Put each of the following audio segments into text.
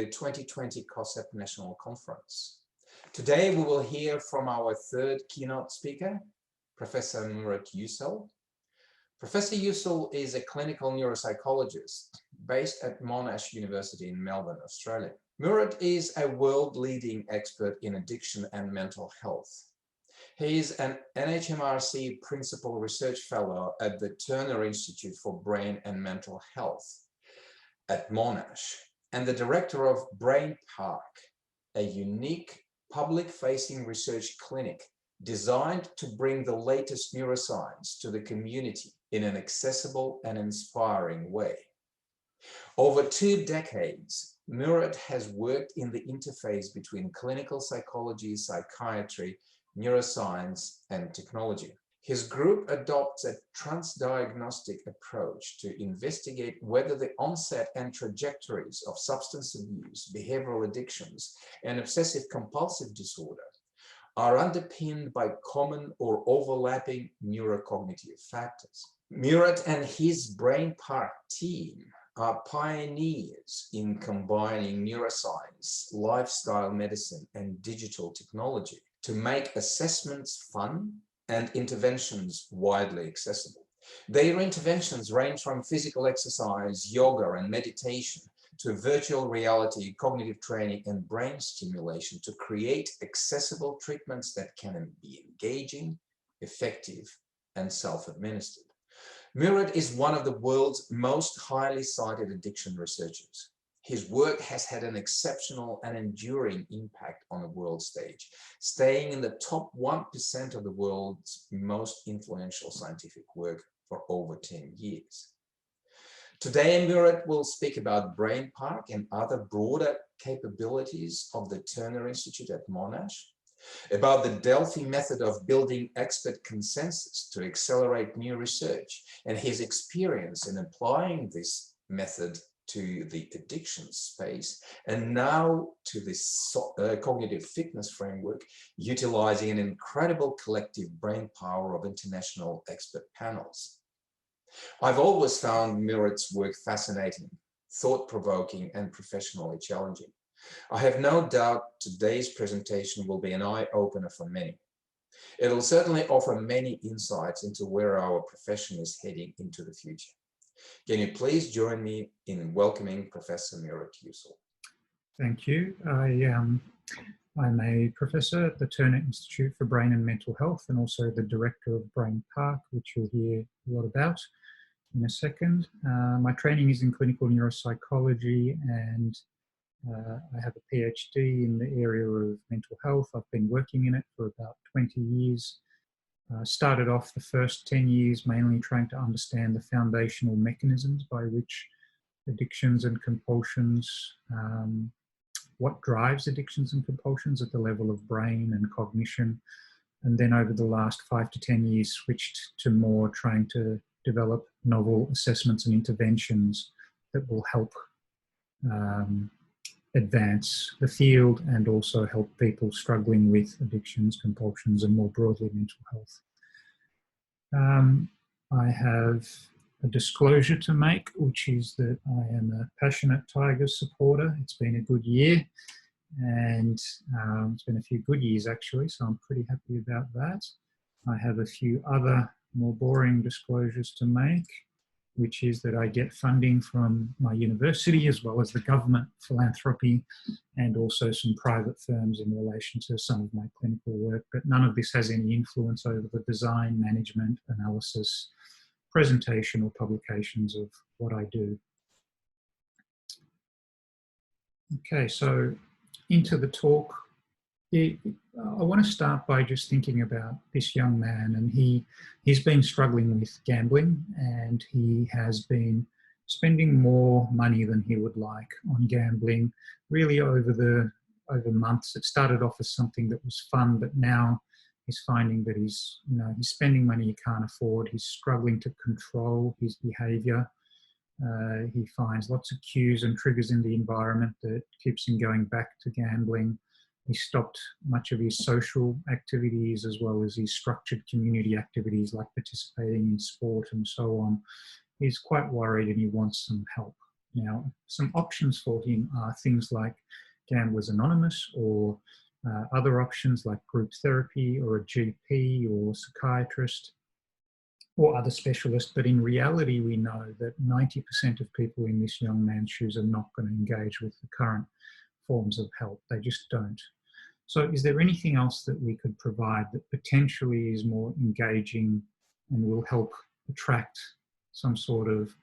the 2020 CoSEP National Conference. Today we will hear from our third keynote speaker, Professor Murat Yucel. Professor Yucel is a clinical neuropsychologist based at Monash University in Melbourne, Australia. Murat is a world-leading expert in addiction and mental health. He is an NHMRC Principal Research Fellow at the Turner Institute for Brain and Mental Health at Monash, and the Director of Brain Park, a unique public-facing research clinic designed to bring the latest neuroscience to the community in an accessible and inspiring way. Over 2 decades, Murat has worked in the interface between clinical psychology, psychiatry, neuroscience, and technology. His group adopts a transdiagnostic approach to investigate whether the onset and trajectories of substance abuse, behavioral addictions, and obsessive-compulsive disorder are underpinned by common or overlapping neurocognitive factors. Murat and his Brain Park team are pioneers in combining neuroscience, lifestyle medicine, and digital technology to make assessments fun and interventions widely accessible. Their interventions range from physical exercise, yoga, and meditation to virtual reality, cognitive training, and brain stimulation to create accessible treatments that can be engaging, effective, and self-administered. Murat is one of the world's most highly cited addiction researchers. His work has had an exceptional and enduring impact on the world stage, staying in the top 1% of the world's most influential scientific work for over 10 years. Today, Murat will speak about Brain Park and other broader capabilities of the Turner Institute at Monash, about the Delphi method of building expert consensus to accelerate new research, and his experience in applying this method to the addiction space, and now to this cognitive fitness framework, utilizing an incredible collective brain power of international expert panels. I've always found Murat's work fascinating, thought-provoking, and professionally challenging. I have no doubt today's presentation will be an eye-opener for many. It'll certainly offer many insights into where our profession is heading into the future. Can you please join me in welcoming Professor Murat Yucel? Thank you. I'm a professor at the Turner Institute for Brain and Mental Health and also the director of Brain Park, which you'll hear a lot about in a second. My training is in clinical neuropsychology, and I have a PhD in the area of mental health. I've been working in it for about 20 years. Started off the first 10 years mainly trying to understand the foundational mechanisms by which addictions and compulsions, what drives addictions and compulsions at the level of brain and cognition. And then over the last 5 to 10 years switched to more trying to develop novel assessments and interventions that will help advance the field and also help people struggling with addictions, compulsions, and more broadly mental health. I have a disclosure to make, which is that I am a passionate Tigers supporter. It's been a good year, and it's been a few good years actually, so I'm pretty happy about that. I have a few other more boring disclosures to make, which is that I get funding from my university as well as the government philanthropy and also some private firms in relation to some of my clinical work, but none of this has any influence over the design, management, analysis, presentation or publications of what I do. Okay, so into the talk. I want to start by just thinking about this young man, and he's been struggling with gambling, and he has been spending more money than he would like on gambling really over months. It started off as something that was fun, but now he's finding that he's spending money he can't afford. He's struggling to control his behavior. He finds lots of cues and triggers in the environment that keeps him going back to gambling. He stopped much of his social activities as well as his structured community activities like participating in sport and so on. He's quite worried and he wants some help. Now, some options for him are things like Gamblers Anonymous, or other options like group therapy or a GP or psychiatrist or other specialists. But in reality, we know that 90% of people in this young man's shoes are not going to engage with the current forms of help. They just don't. So is there anything else that we could provide that potentially is more engaging and will help attract some sort of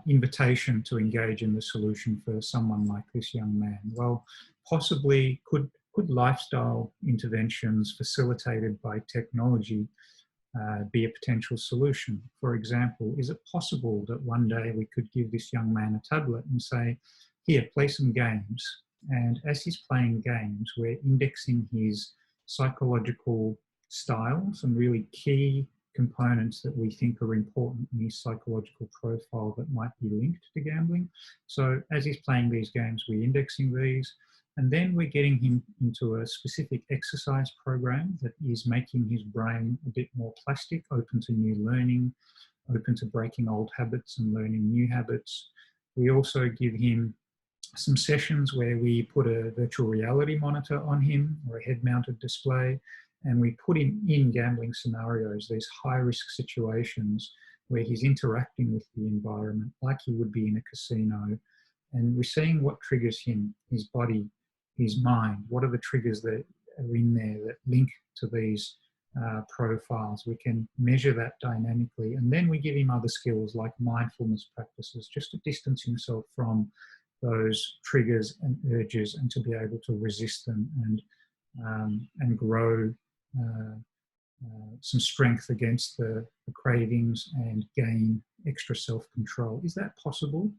invitation to engage in the solution for someone like this young man? Well, possibly could lifestyle interventions facilitated by technology be a potential solution? For example, is it possible that one day we could give this young man a tablet and say, here, play some games, and as he's playing games, we're indexing his psychological style, some really key components that we think are important in his psychological profile that might be linked to gambling. So as he's playing these games, we're indexing these, and then we're getting him into a specific exercise program that is making his brain a bit more plastic, open to new learning, open to breaking old habits and learning new habits. We also give him some sessions where we put a virtual reality monitor on him or a head-mounted display, and we put him in gambling scenarios, these high-risk situations where he's interacting with the environment like he would be in a casino, and we're seeing what triggers him, his body, his mind. What are the triggers that are in there that link to these profiles? We can measure that dynamically, and then we give him other skills like mindfulness practices, just to distance himself from those triggers and urges and to be able to resist them and grow some strength against the cravings and gain extra self-control. Is that possible?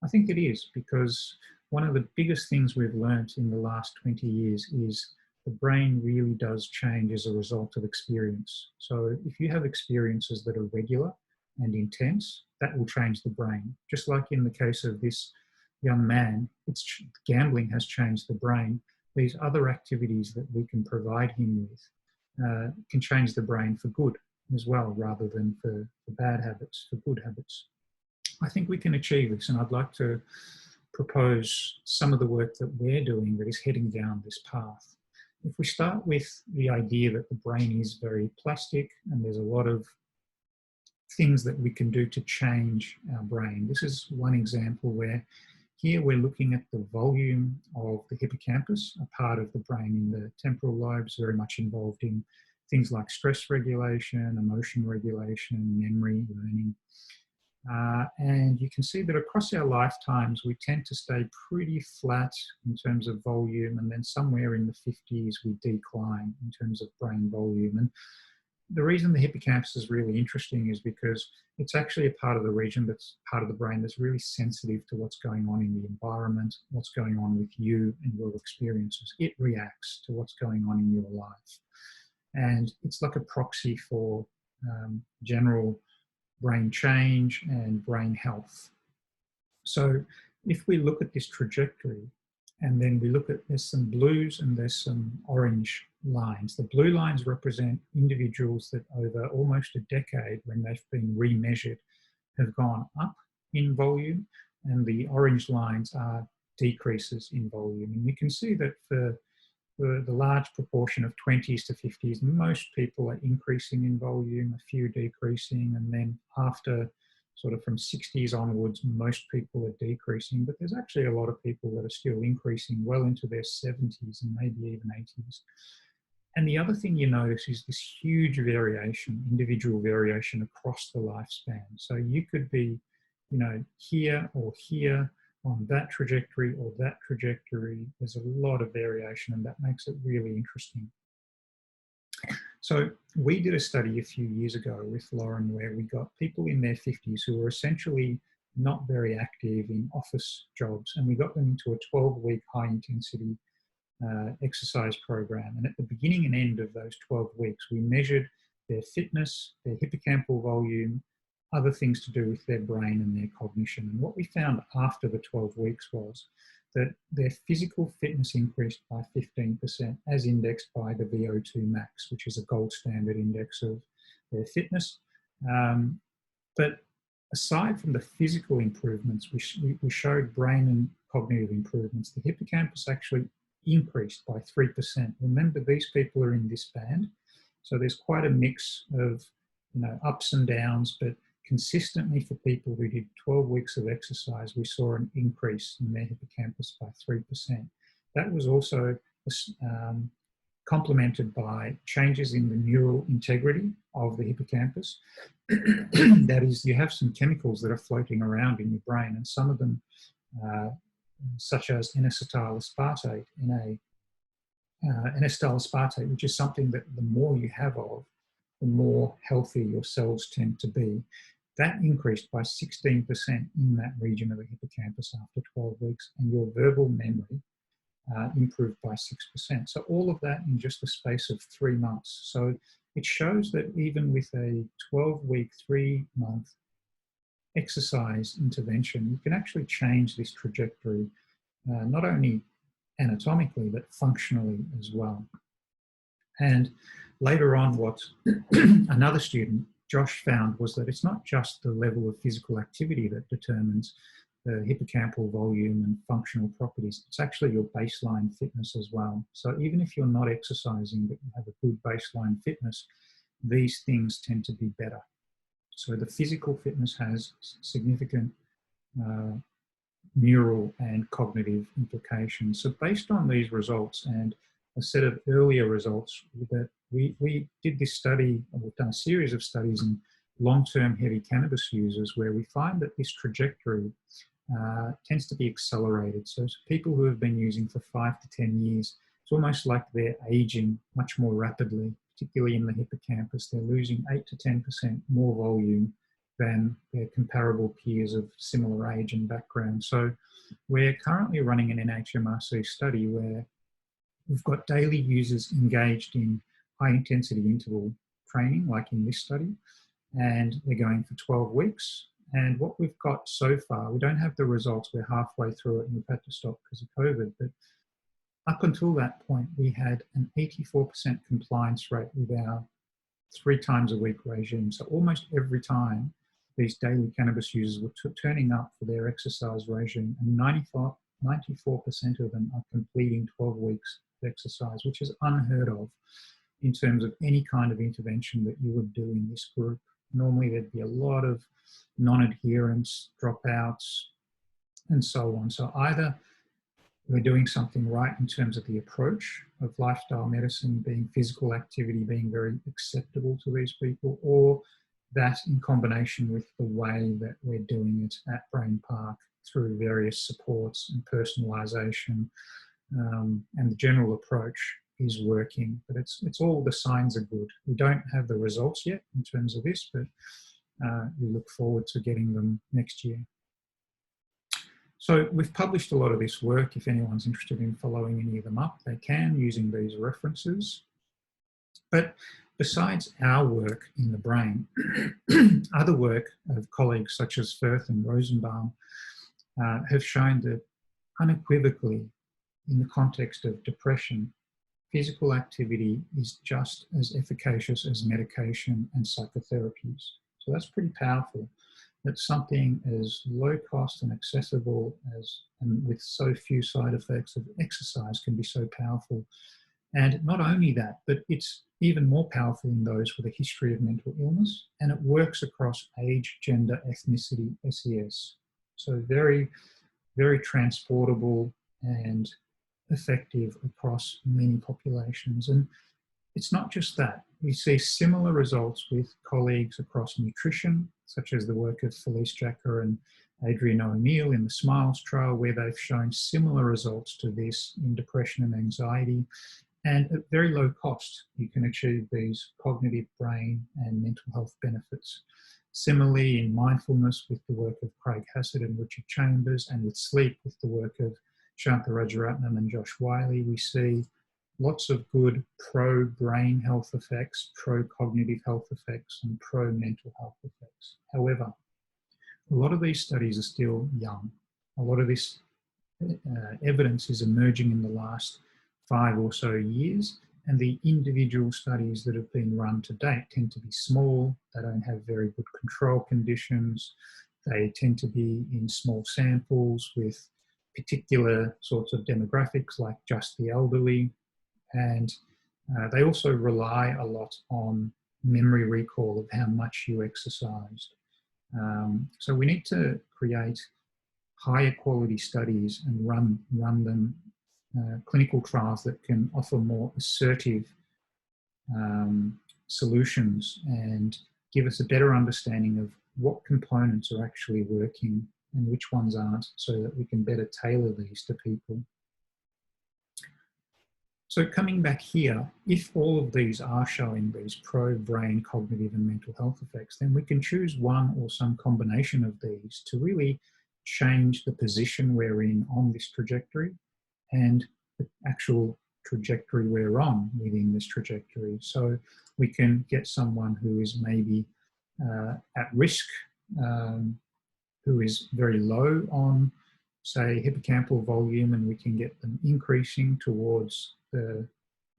I think it is, because one of the biggest things we've learned in the last 20 years is the brain really does change as a result of experience. So if you have experiences that are regular and intense, that will change the brain. Just like in the case of this young man, gambling has changed the brain. These other activities that we can provide him with can change the brain for good as well, rather than for bad habits, for good habits. I think we can achieve this, and I'd like to propose some of the work that we're doing that is heading down this path. If we start with the idea that the brain is very plastic and there's a lot of things that we can do to change our brain. This is one example where here we're looking at the volume of the hippocampus, a part of the brain in the temporal lobes, very much involved in things like stress regulation, emotion regulation, memory, learning. And you can see that across our lifetimes, we tend to stay pretty flat in terms of volume, and then somewhere in the 50s, we decline in terms of brain volume. And the reason the hippocampus is really interesting is because it's actually a part of the region that's part of the brain that's really sensitive to what's going on in the environment, what's going on with you and your experiences. It reacts to what's going on in your life. And it's like a proxy for general brain change and brain health. So if we look at this trajectory, and then we look at, there's some blues and there's some orange lines. The blue lines represent individuals that over almost a decade, when they've been remeasured, have gone up in volume, and the orange lines are decreases in volume. And you can see that for the large proportion of 20s to 50s, most people are increasing in volume, a few decreasing, and then after sort of from 60s onwards, most people are decreasing, but there's actually a lot of people that are still increasing well into their 70s and maybe even 80s. And the other thing you notice is this huge variation, individual variation across the lifespan. So you could be, you know, here or here on that trajectory or that trajectory. There's a lot of variation, and that makes it really interesting. So we did a study a few years ago with Lauren where we got people in their 50s who were essentially not very active in office jobs, and we got them into a 12-week high-intensity exercise program. And at the beginning and end of those 12 weeks, we measured their fitness, their hippocampal volume, other things to do with their brain and their cognition. And what we found after the 12 weeks was that their physical fitness increased by 15% as indexed by the VO2 max, which is a gold standard index of their fitness. But aside from the physical improvements, we showed brain and cognitive improvements. The hippocampus actually increased by 3%. Remember, these people are in this band, so there's quite a mix of, ups and downs, but consistently for people who did 12 weeks of exercise, we saw an increase in their hippocampus by 3%. That was also complemented by changes in the neural integrity of the hippocampus. That is, you have some chemicals that are floating around in your brain, and some of them, such as N-acetyl aspartate, N-acetyl aspartate, which is something that the more you have of, the more healthy your cells tend to be. That increased by 16% in that region of the hippocampus after 12 weeks, and your verbal memory improved by 6%. So all of that in just a space of 3 months. So it shows that even with a 12-week, 3-month exercise intervention, you can actually change this trajectory, not only anatomically, but functionally as well. And later on, what another student, Josh, found was that it's not just the level of physical activity that determines the hippocampal volume and functional properties. It's actually your baseline fitness as well. So even if you're not exercising, but you have a good baseline fitness, these things tend to be better. So the physical fitness has significant neural and cognitive implications. So based on these results and a set of earlier results, that we did this study, we've done a series of studies in long-term heavy cannabis users where we find that this trajectory tends to be accelerated. So people who have been using for 5 to 10 years, it's almost like they're aging much more rapidly, particularly in the hippocampus. They're losing 8 to 10% more volume than their comparable peers of similar age and background. So we're currently running an NHMRC study where we've got daily users engaged in high-intensity interval training, like in this study, and they're going for 12 weeks. And what we've got so far, we don't have the results, we're halfway through it and we've had to stop because of COVID, but up until that point, we had an 84% compliance rate with our 3 times a week regime. So almost every time, these daily cannabis users were turning up for their exercise regime, and 94% of them are completing 12 weeks of exercise, which is unheard of in terms of any kind of intervention that you would do in this group. Normally there'd be a lot of non-adherence, dropouts, and so on. So either we're doing something right in terms of the approach of lifestyle medicine, being physical activity, being very acceptable to these people, or that in combination with the way that we're doing it at Brain Park through various supports and personalisation, and the general approach is working. But it's all, the signs are good. We don't have the results yet in terms of this, but we look forward to getting them next year. So we've published a lot of this work. If anyone's interested in following any of them up, they can, using these references. But besides our work in the brain, other work of colleagues such as Firth and Rosenbaum have shown that unequivocally, in the context of depression, physical activity is just as efficacious as medication and psychotherapies. So that's pretty powerful, that something as low cost and accessible as, and with so few side effects of exercise, can be so powerful. And not only that, but it's even more powerful in those with a history of mental illness, and it works across age, gender, ethnicity, SES. So very, very transportable and effective across many populations. And it's not just that. We see similar results with colleagues across nutrition, such as the work of Felice Jacker and Adrian O'Neill in the SMILES trial, where they've shown similar results to this in depression and anxiety. And at very low cost, you can achieve these cognitive, brain and mental health benefits. Similarly, in mindfulness with the work of Craig Hassett and Richard Chambers, and with sleep with the work of Shantha Rajaratnam and Josh Wiley, we see lots of good pro-brain health effects, pro-cognitive health effects, and pro-mental health effects. However, a lot of these studies are still young. A lot of this evidence is emerging in the last 5 or so years, And the individual studies that have been run to date tend to be small. They don't have very good control conditions. They tend to be in small samples with particular sorts of demographics like just the elderly. And they also rely a lot on memory recall of how much you exercised. So we need to create higher quality studies and run them clinical trials that can offer more assertive solutions and give us a better understanding of what components are actually working and which ones aren't, so that we can better tailor these to people. So coming back here, if all of these are showing these pro-brain cognitive and mental health effects, then we can choose one or some combination of these to really change the position we're in on this trajectory and the actual trajectory we're on within this trajectory. So we can get someone who is maybe at risk, who is very low on, say, hippocampal volume, and we can get them increasing towards the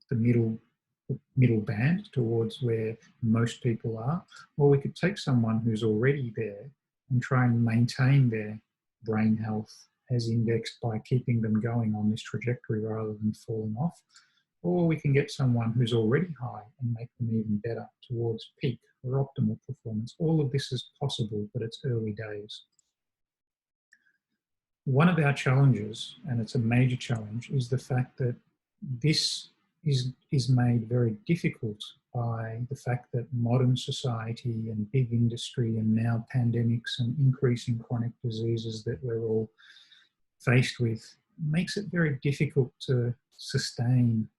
middle band, towards where most people are. Or we could take someone who's already there and try and maintain their brain health as indexed by keeping them going on this trajectory rather than falling off. Or we can get someone who's already high and make them even better towards peak or optimal performance. All of this is possible, but it's early days. One of our challenges, and it's a major challenge, is the fact that this is made very difficult by the fact that modern society and big industry and now pandemics and increasing chronic diseases that we're all faced with makes it very difficult to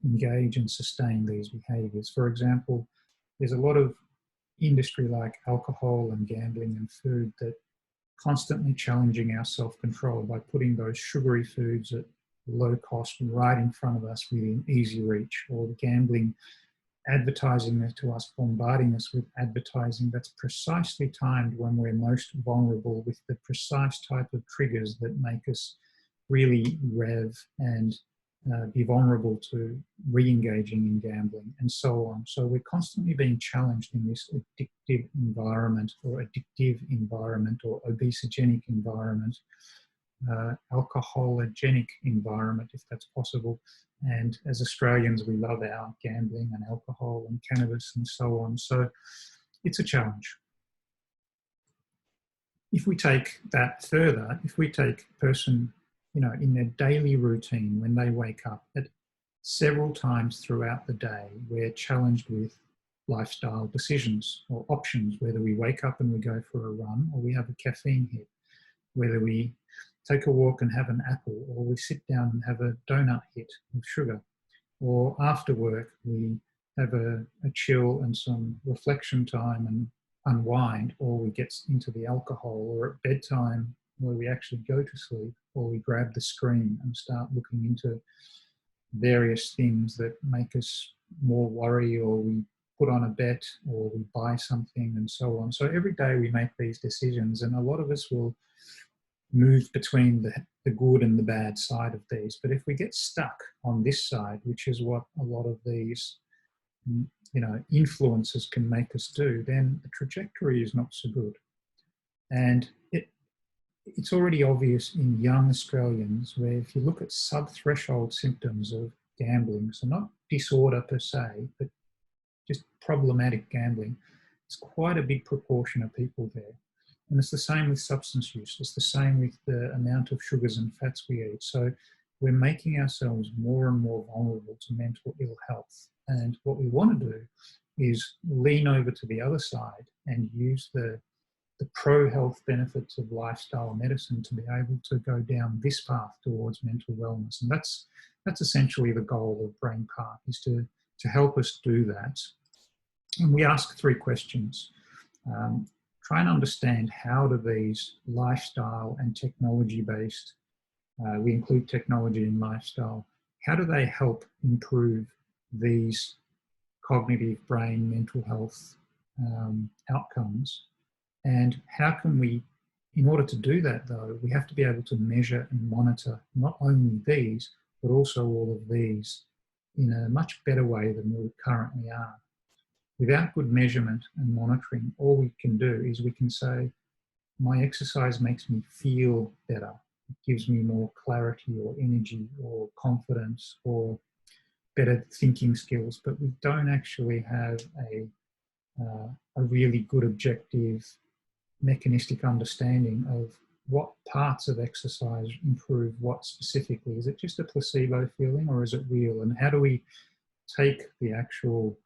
engage and sustain these behaviours. For example, there's a lot of industry like alcohol and gambling and food that constantly challenging our self-control by putting those sugary foods at low cost right in front of us within easy reach, or gambling advertising to us, bombarding us with advertising that's precisely timed when we're most vulnerable, with the precise type of triggers that make us really rev and be vulnerable to re-engaging in gambling and so on. So we're constantly being challenged in this addictive environment or obesogenic environment, alcohologenic environment, if that's possible. And as Australians, we love our gambling and alcohol and cannabis and so on. So it's a challenge. If we take that further, if we take a person, in their daily routine, when they wake up, at several times throughout the day, we're challenged with lifestyle decisions or options, whether we wake up and we go for a run, or we have a caffeine hit, whether we take a walk and have an apple, or we sit down and have a donut hit with sugar, or after work we have a chill and some reflection time and unwind, or we get into the alcohol, or at bedtime where we actually go to sleep, or we grab the screen and start looking into various things that make us more worry, or we put on a bet, or we buy something and so on. So every day we make these decisions, and a lot of us will move between the good and the bad side of these. But if we get stuck on this side, which is what a lot of these influences can make us do, then the trajectory is not so good. And it's already obvious in young Australians, where if you look at sub-threshold symptoms of gambling, so not disorder per se, but just problematic gambling, it's quite a big proportion of people there. And it's the same with substance use. It's the same with the amount of sugars and fats we eat. So we're making ourselves more and more vulnerable to mental ill health. And what we want to do is lean over to the other side and use the pro-health benefits of lifestyle medicine to be able to go down this path towards mental wellness. And that's essentially the goal of Brain Park, is to help us do that. And we ask 3 questions. Try and understand, how do these lifestyle and technology-based, we include technology in lifestyle, how do they help improve these cognitive, brain, mental health outcomes? And how can we, in order to do that though, we have to be able to measure and monitor not only these, but also all of these in a much better way than we currently are. Without good measurement and monitoring, all we can do is we can say, my exercise makes me feel better. It gives me more clarity or energy or confidence or better thinking skills, but we don't actually have a really good objective mechanistic understanding of what parts of exercise improve what specifically. Is it just a placebo feeling or is it real? And how do we take the actual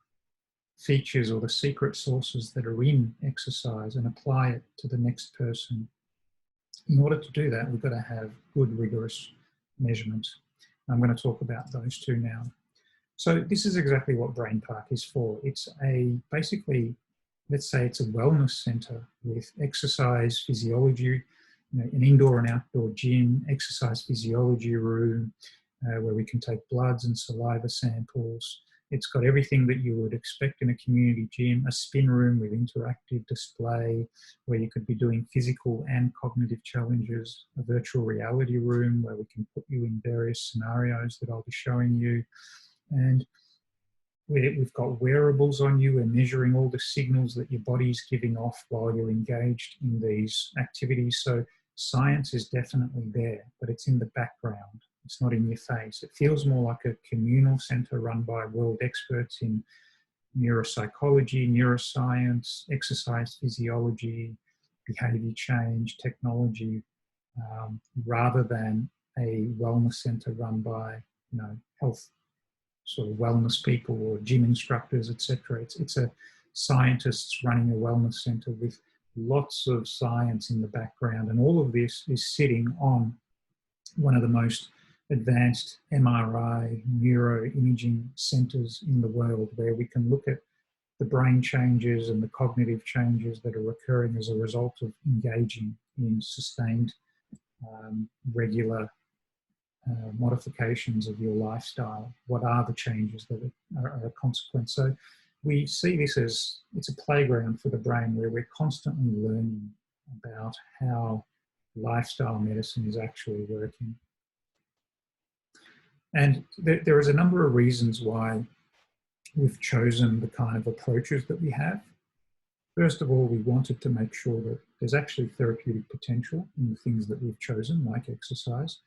features or the secret sources that are in exercise and apply it to the next person? In order to do that, we've got to have good, rigorous measurement. I'm going to talk about those two now. So this is exactly what Brain Park is for. It's basically, let's say it's a wellness center with exercise physiology, an indoor and outdoor gym, exercise physiology room, where we can take bloods and saliva samples. It's got everything that you would expect in a community gym, a spin room with interactive display where you could be doing physical and cognitive challenges, a virtual reality room where we can put you in various scenarios that I'll be showing you. And we've got wearables on you. We're measuring all the signals that your body's giving off while you're engaged in these activities. So science is definitely there, but it's in the background. It's not in your face. It feels more like a communal center run by world experts in neuropsychology, neuroscience, exercise physiology, behavior change, technology, rather than a wellness center run by, health sort of wellness people or gym instructors, etc. It's a scientists running a wellness center with lots of science in the background, and all of this is sitting on one of the most advanced MRI neuroimaging centers in the world, where we can look at the brain changes and the cognitive changes that are occurring as a result of engaging in sustained, regular modifications of your lifestyle. What are the changes that are a consequence? So we see this as it's a playground for the brain where we're constantly learning about how lifestyle medicine is actually working. And there is a number of reasons why we've chosen the kind of approaches that we have. First of all, we wanted to make sure that there's actually therapeutic potential in the things that we've chosen, like exercise,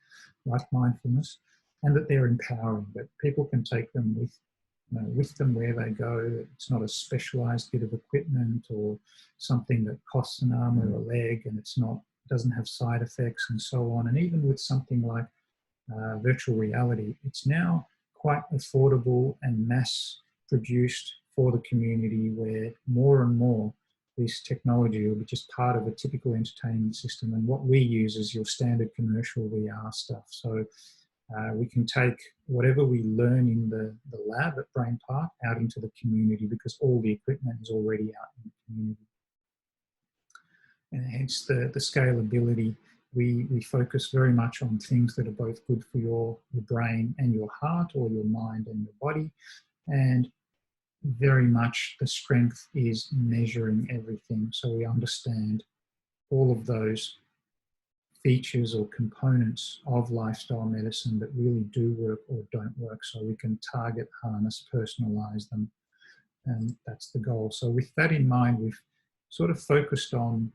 like mindfulness, and that they're empowering, that people can take them with them where they go. It's not a specialized bit of equipment or something that costs an arm or a leg, and doesn't have side effects and so on. And even with something like virtual reality, it's now quite affordable and mass produced for the community, where more and more this technology will be just part of a typical entertainment system. And what we use is your standard commercial VR stuff. So we can take whatever we learn in the lab at Brain Park out into the community, because all the equipment is already out in the community. And hence the scalability. We focus very much on things that are both good for your brain and your heart, or your mind and your body. And very much the strength is measuring everything, so we understand all of those features or components of lifestyle medicine that really do work or don't work, so we can target, harness, personalize them, and that's the goal. So with that in mind, we've sort of focused on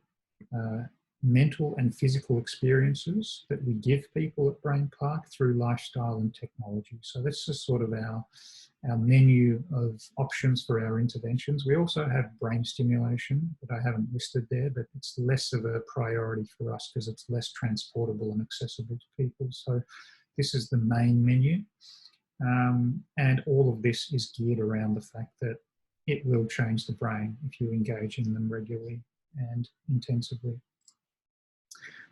mental and physical experiences that we give people at Brain Park through lifestyle and technology. So this is sort of our menu of options for our interventions. We also have brain stimulation that I haven't listed there, but it's less of a priority for us because it's less transportable and accessible to people. So this is the main menu. And all of this is geared around the fact that it will change the brain if you engage in them regularly and intensively.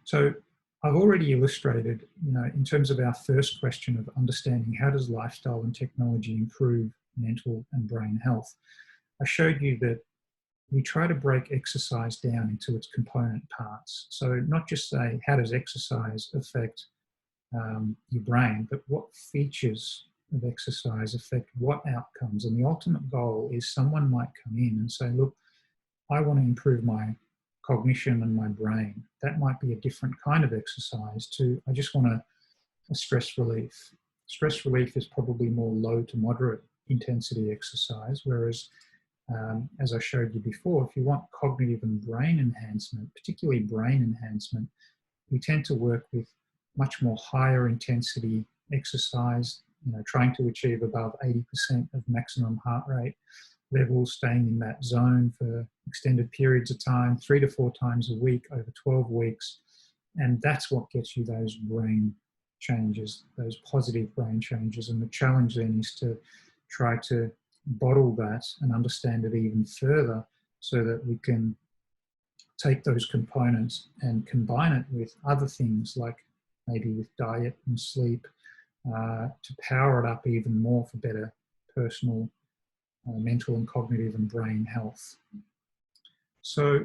So I've already illustrated, in terms of our first question of understanding how does lifestyle and technology improve mental and brain health, I showed you that we try to break exercise down into its component parts. So not just say, how does exercise affect your brain, but what features of exercise affect what outcomes. And the ultimate goal is someone might come in and say, look, I want to improve my cognition and my brain. That might be a different kind of exercise to, I just want a stress relief. Stress relief is probably more low to moderate intensity exercise, whereas as I showed you before, if you want cognitive and brain enhancement, particularly brain enhancement, we tend to work with much more higher intensity exercise, trying to achieve above 80% of maximum heart rate levels, staying in that zone for extended periods of time, 3 to 4 times a week over 12 weeks. And that's what gets you those brain changes, those positive brain changes. And the challenge then is to try to bottle that and understand it even further so that we can take those components and combine it with other things like maybe with diet and sleep to power it up even more for better personal, mental and cognitive and brain health. So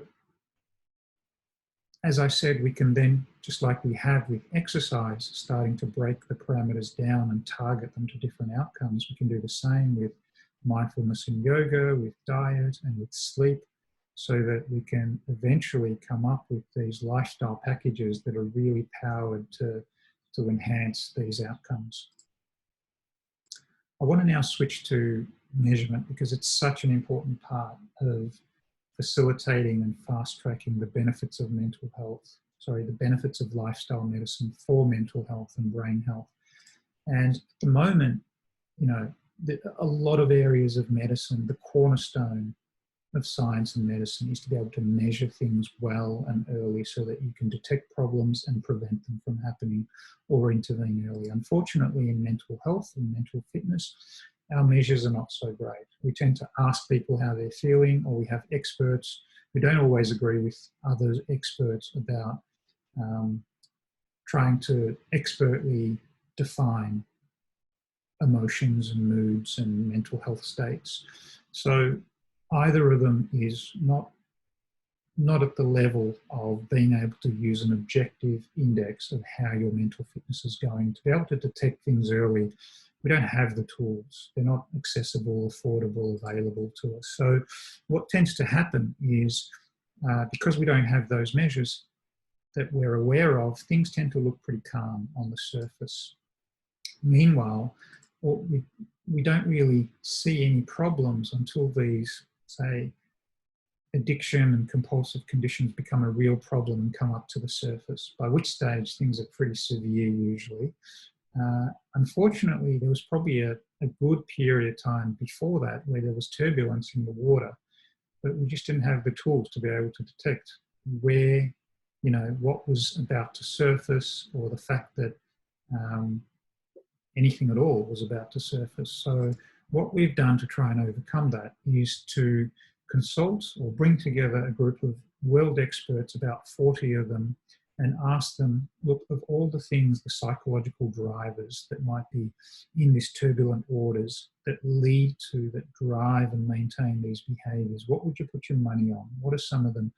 as I said, we can then, just like we have with exercise, starting to break the parameters down and target them to different outcomes. We can do the same with mindfulness and yoga, with diet and with sleep, so that we can eventually come up with these lifestyle packages that are really powered to enhance these outcomes. I want to now switch to measurement because it's such an important part of facilitating and fast-tracking the benefits of mental health, the benefits of lifestyle medicine for mental health and brain health. And at the moment, a lot of areas of medicine, the cornerstone of science and medicine is to be able to measure things well and early so that you can detect problems and prevent them from happening or intervene early. Unfortunately, in mental health and mental fitness, our measures are not so great. We tend to ask people how they're feeling, or we have experts who don't always agree with other experts about trying to expertly define emotions and moods and mental health states. So either of them is not at the level of being able to use an objective index of how your mental fitness is going. To be able to detect things early, we don't have the tools. They're not accessible, affordable, available to us. So what tends to happen is, because we don't have those measures that we're aware of, things tend to look pretty calm on the surface. Meanwhile, we don't really see any problems until these, say, addiction and compulsive conditions become a real problem and come up to the surface, by which stage things are pretty severe usually. Unfortunately, there was probably a good period of time before that where there was turbulence in the water, but we just didn't have the tools to be able to detect where, what was about to surface, or the fact that anything at all was about to surface. So what we've done to try and overcome that is to consult or bring together a group of world experts, about 40 of them, and ask them, look, of all the things, the psychological drivers that might be in this turbulent waters that lead to, that drive and maintain these behaviours, what would you put your money on? What are some of them?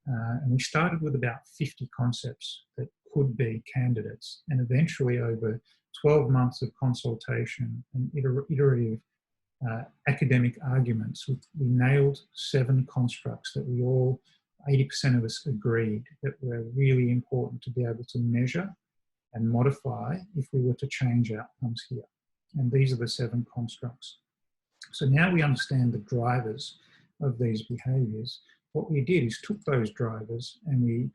And we started with about 50 concepts that could be candidates. And eventually, over 12 months of consultation and iterative academic arguments, we nailed 7 constructs that we all, 80% of us agreed that were really important to be able to measure and modify if we were to change outcomes here. And these are the 7 constructs. So now we understand the drivers of these behaviours. What we did is took those drivers and we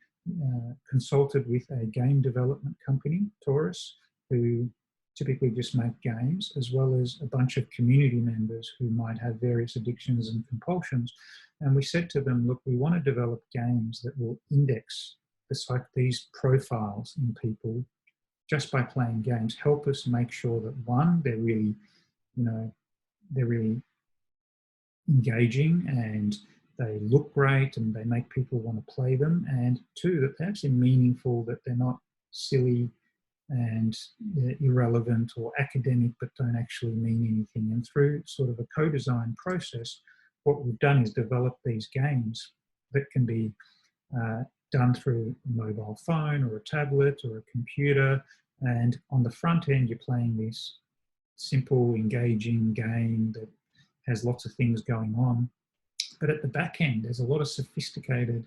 consulted with a game development company, Taurus, who typically just make games, as well as a bunch of community members who might have various addictions and compulsions. And we said to them, look, we want to develop games that will index these profiles in people just by playing games. Help us make sure that, one, they're really, they're really engaging and they look great and they make people want to play them. And 2, that they're actually meaningful, that they're not silly and irrelevant or academic but don't actually mean anything. And through sort of a co-design process, what we've done is develop these games that can be done through a mobile phone or a tablet or a computer. And on the front end, you're playing this simple, engaging game that has lots of things going on. But at the back end, there's a lot of sophisticated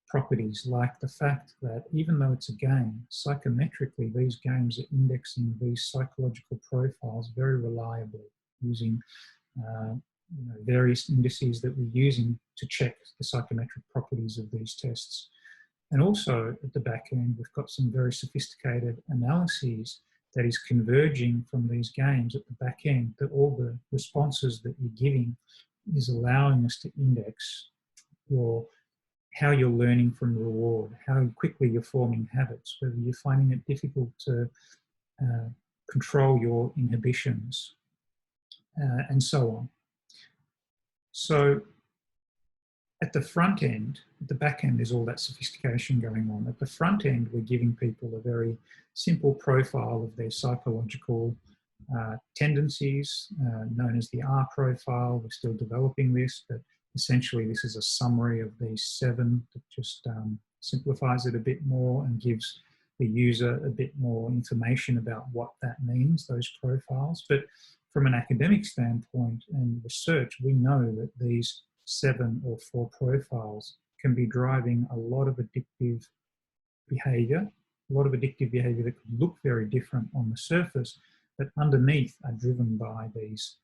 properties, like the fact that even though it's a game, psychometrically these games are indexing these psychological profiles very reliably using various indices that we're using to check the psychometric properties of these tests. And also at the back end, we've got some very sophisticated analyses that is converging from these games at the back end, that all the responses that you're giving is allowing us to index how you're learning from reward, how quickly you're forming habits, whether you're finding it difficult to control your inhibitions, and so on. So at the front end, at the back end, there's all that sophistication going on. At the front end, we're giving people a very simple profile of their psychological tendencies, known as the R profile. We're still developing this, but essentially this is a summary of these 7 that just simplifies it a bit more and gives the user a bit more information about what that means, those profiles. But from an academic standpoint and research, we know that these 7 or 4 profiles can be driving a lot of addictive behaviour, that could look very different on the surface, but underneath are driven by these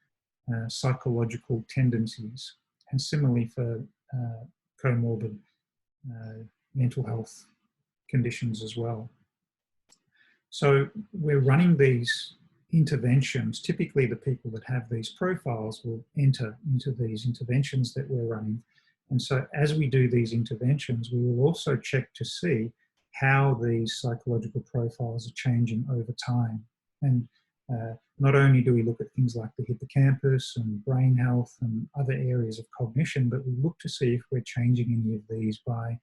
psychological tendencies. And similarly for comorbid mental health conditions as well. So we're running these interventions. Typically the people that have these profiles will enter into these interventions that we're running. And so as we do these interventions, we will also check to see how these psychological profiles are changing over time. And not only do we look at things like the hippocampus and brain health and other areas of cognition, but we look to see if we're changing any of these by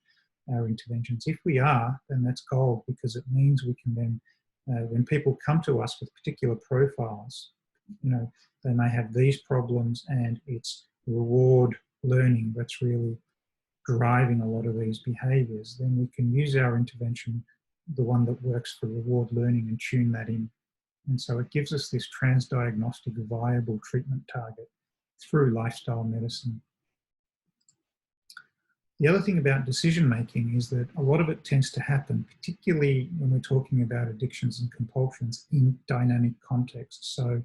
our interventions. If we are, then that's gold, because it means we can then, when people come to us with particular profiles, they may have these problems and it's reward learning that's really driving a lot of these behaviours, then we can use our intervention, the one that works for reward learning, and tune that in. And so it gives us this transdiagnostic viable treatment target through lifestyle medicine. The other thing about decision making is that a lot of it tends to happen, particularly when we're talking about addictions and compulsions, in dynamic contexts. So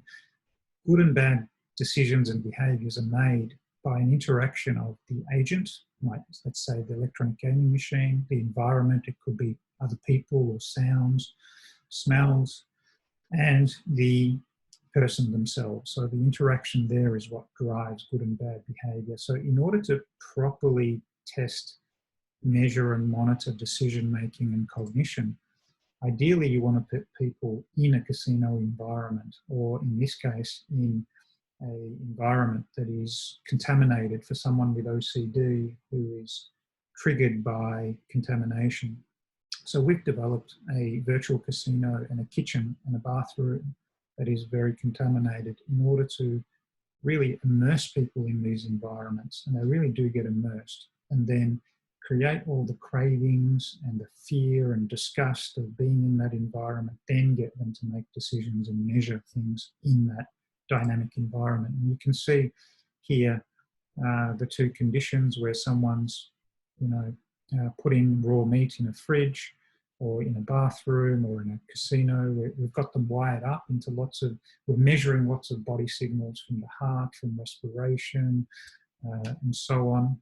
good and bad decisions and behaviours are made by an interaction of the agent, let's say the electronic gaming machine, the environment, it could be other people or sounds, smells, and the person themselves. So the interaction there is what drives good and bad behaviour. So in order to properly test, measure and monitor decision making and cognition, ideally you want to put people in a casino environment, or in this case in an environment that is contaminated for someone with OCD who is triggered by contamination. So we've developed a virtual casino and a kitchen and a bathroom that is very contaminated in order to really immerse people in these environments, and they really do get immersed, and then create all the cravings and the fear and disgust of being in that environment, then get them to make decisions and measure things in that dynamic environment. And you can see here the 2 conditions where someone's, putting raw meat in a fridge or in a bathroom or in a casino. We've got them wired up into we're measuring lots of body signals from the heart, from respiration, and so on.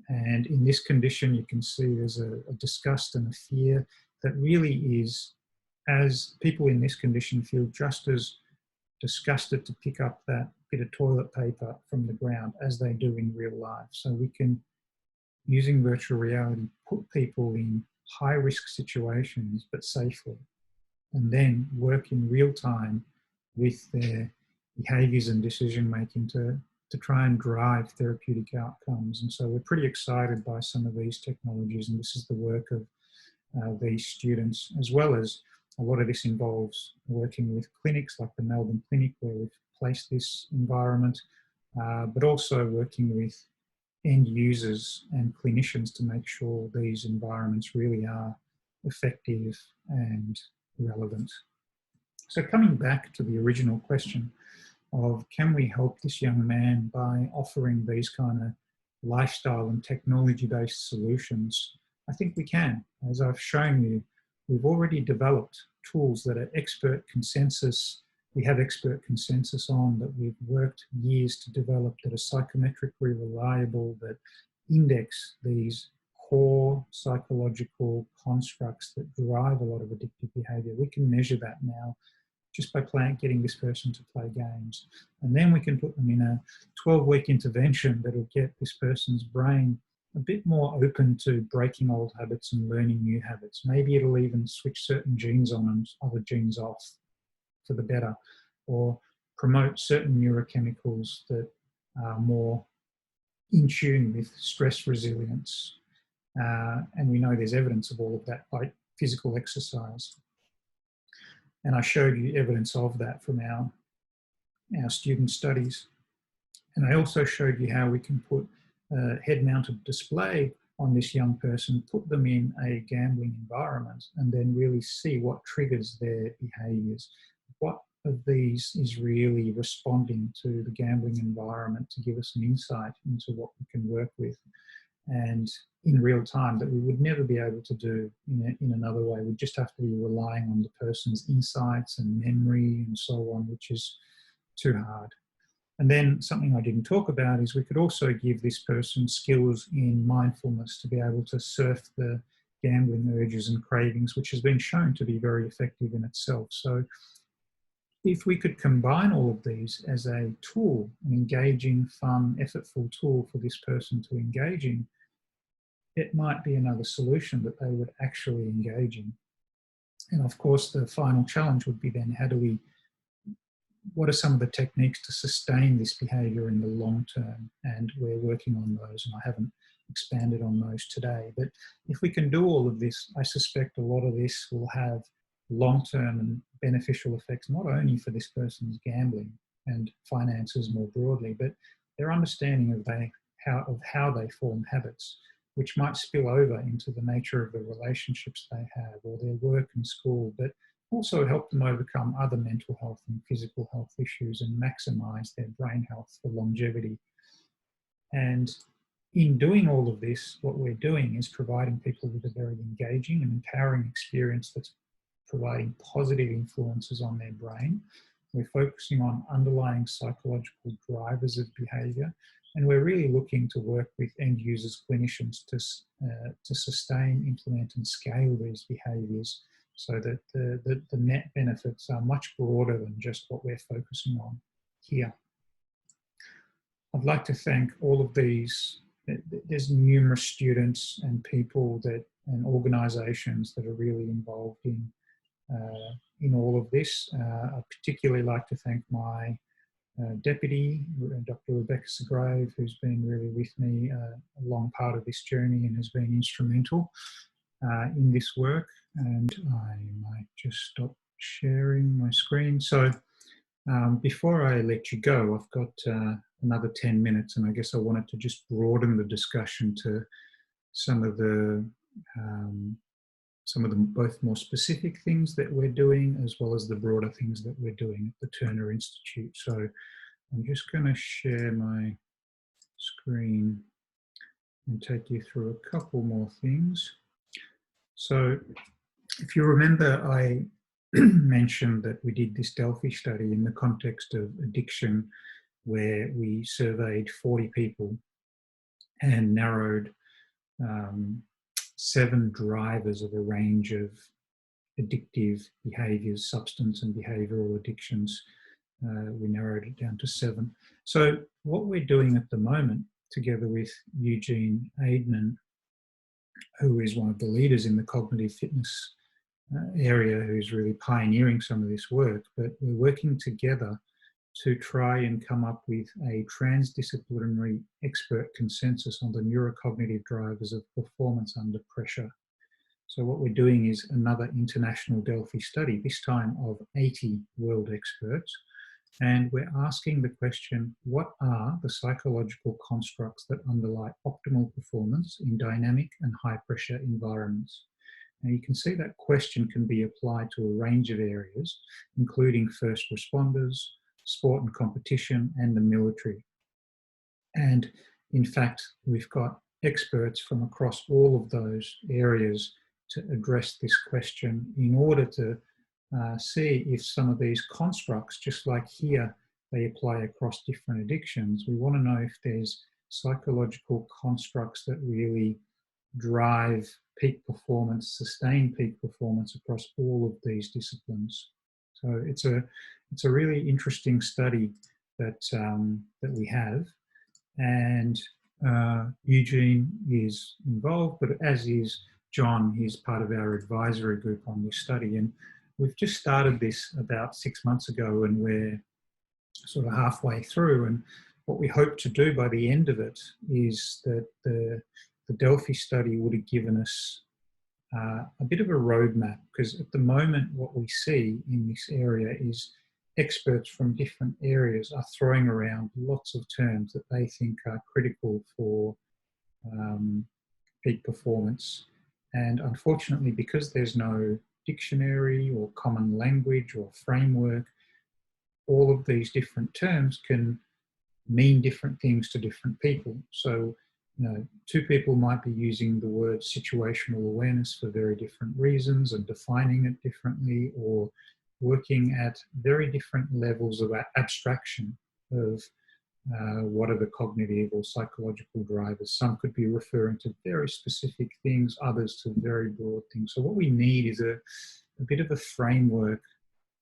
And in this condition, you can see there's a disgust and a fear that really is, as people in this condition feel just as disgusted to pick up that bit of toilet paper from the ground as they do in real life. So we can, using virtual reality, put people in high-risk situations, but safely, and then work in real time with their behaviours and decision-making to try and drive therapeutic outcomes. And so we're pretty excited by some of these technologies, and this is the work of these students, as well as a lot of this involves working with clinics like the Melbourne Clinic, where we've placed this environment, but also working with end users and clinicians to make sure these environments really are effective and relevant. So coming back to the original question of, can we help this young man by offering these kind of lifestyle and technology-based solutions? I think we can. As I've shown you, we've already developed tools that are expert consensus. We have expert consensus on, that we've worked years to develop, that are psychometrically reliable, that index these core psychological constructs that drive a lot of addictive behavior. We can measure that now just by getting this person to play games. And then we can put them in a 12-week intervention that will get this person's brain a bit more open to breaking old habits and learning new habits. Maybe it'll even switch certain genes on and other genes off for the better, or promote certain neurochemicals that are more in tune with stress resilience. And we know there's evidence of all of that by physical exercise. And I showed you evidence of that from our student studies. And I also showed you how we can put a head-mounted display on this young person, put them in a gambling environment, and then really see what triggers their behaviours. What of these is really responding to the gambling environment to give us an insight into what we can work with, and in real time, that we would never be able to do in another way. We just have to be relying on the person's insights and memory and so on, which is too hard. And then something I didn't talk about is we could also give this person skills in mindfulness to be able to surf the gambling urges and cravings, which has been shown to be very effective in itself. So if we could combine all of these as a tool, an engaging, fun, effortful tool for this person to engage in, it might be another solution that they would actually engage in. And of course, the final challenge would be then, what are some of the techniques to sustain this behaviour in the long term? And we're working on those, and I haven't expanded on those today. But if we can do all of this, I suspect a lot of this will have long-term and beneficial effects, not only for this person's gambling and finances more broadly, but their understanding of how they form habits, which might spill over into the nature of the relationships they have, or their work and school, but also help them overcome other mental health and physical health issues and maximise their brain health for longevity. And in doing all of this, what we're doing is providing people with a very engaging and empowering experience that's providing positive influences on their brain. We're focusing on underlying psychological drivers of behaviour, and we're really looking to work with end users, clinicians, to sustain, implement and scale these behaviours, so that the net benefits are much broader than just what we're focusing on here. I'd like to thank all of these. There's numerous students and people and organisations that are really involved in all of this. I'd particularly like to thank my deputy, Dr. Rebecca Segrave, who's been really with me a long part of this journey and has been instrumental in this work. And I might just stop sharing my screen. So before I let you go, I've got another 10 minutes, and I guess I wanted to just broaden the discussion to some of the both more specific things that we're doing, as well as the broader things that we're doing at the Turner Institute. So I'm just going to share my screen and take you through a couple more things. So if you remember, I mentioned that we did this Delphi study in the context of addiction, where we surveyed 40 people and narrowed 7 drivers of a range of addictive behaviours, substance and behavioural addictions. We narrowed it down to 7. So what we're doing at the moment, together with Eugene Aidman, who is one of the leaders in the cognitive fitness area, who's really pioneering some of this work, but we're working together to try and come up with a transdisciplinary expert consensus on the neurocognitive drivers of performance under pressure. So what we're doing is another international Delphi study, this time of 80 world experts, and we're asking the question, what are the psychological constructs that underlie optimal performance in dynamic and high pressure environments? Now you can see that question can be applied to a range of areas, including first responders, sport and competition, and the military. And in fact, we've got experts from across all of those areas to address this question in order to see if some of these constructs, just like here, they apply across different addictions. We want to know if there's psychological constructs that really drive peak performance, sustain peak performance across all of these disciplines. So it's a really interesting study that that we have, and Eugene is involved, but as is John. He's part of our advisory group on this study, and we've just started this about 6 months ago, and we're sort of halfway through. And what we hope to do by the end of it is that the Delphi study would have given us a bit of a roadmap, because at the moment what we see in this area is experts from different areas are throwing around lots of terms that they think are critical for peak performance. And unfortunately, because there's no dictionary or common language or framework, all of these different terms can mean different things to different people. So, you know, two people might be using the word situational awareness for very different reasons and defining it differently, or working at very different levels of abstraction of what are the cognitive or psychological drivers. Some could be referring to very specific things, others to very broad things. So what we need is a bit of a framework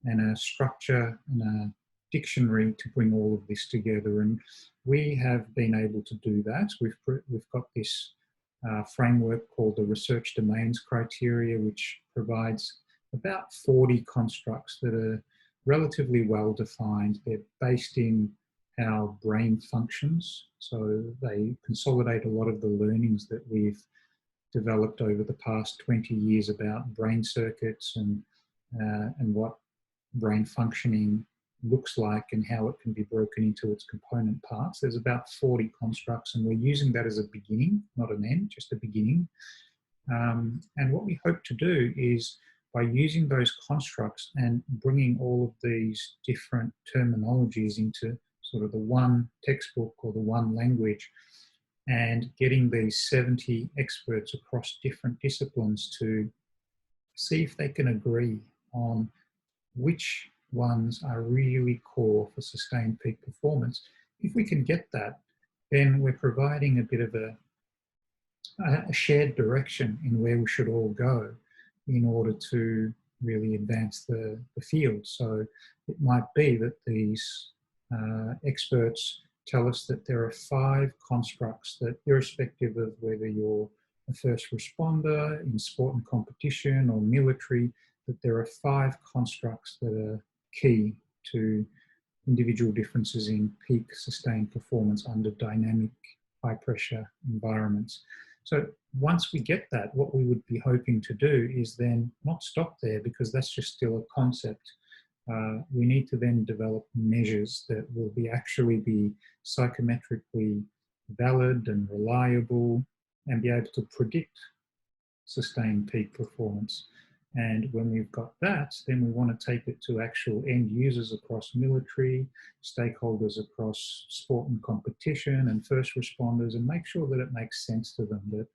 and a structure and a dictionary to bring all of this together. And we have been able to do that. We've got this framework called the Research Domains Criteria, which provides about 40 constructs that are relatively well defined. They're based in how brain functions. So they consolidate a lot of the learnings that we've developed over the past 20 years about brain circuits and what brain functioning looks like and how it can be broken into its component parts. There's about 40 constructs, and we're using that as a beginning, not an end, just a beginning. And what we hope to do is, by using those constructs and bringing all of these different terminologies into sort of the one textbook or the one language, and getting these 70 experts across different disciplines to see if they can agree on which ones are really core for sustained peak performance. If we can get that, then we're providing a bit of a shared direction in where we should all go in order to really advance the field. So it might be that these experts tell us that there are 5 constructs that, irrespective of whether you're a first responder in sport and competition or military, that there are 5 constructs that are key to individual differences in peak sustained performance under dynamic high pressure environments. So once we get that, what we would be hoping to do is then not stop there, because that's just still a concept. We need to then develop measures that will actually be psychometrically valid and reliable and be able to predict sustained peak performance. And when we've got that, then we want to take it to actual end users across military, stakeholders across sport and competition, and first responders, and make sure that it makes sense to them, that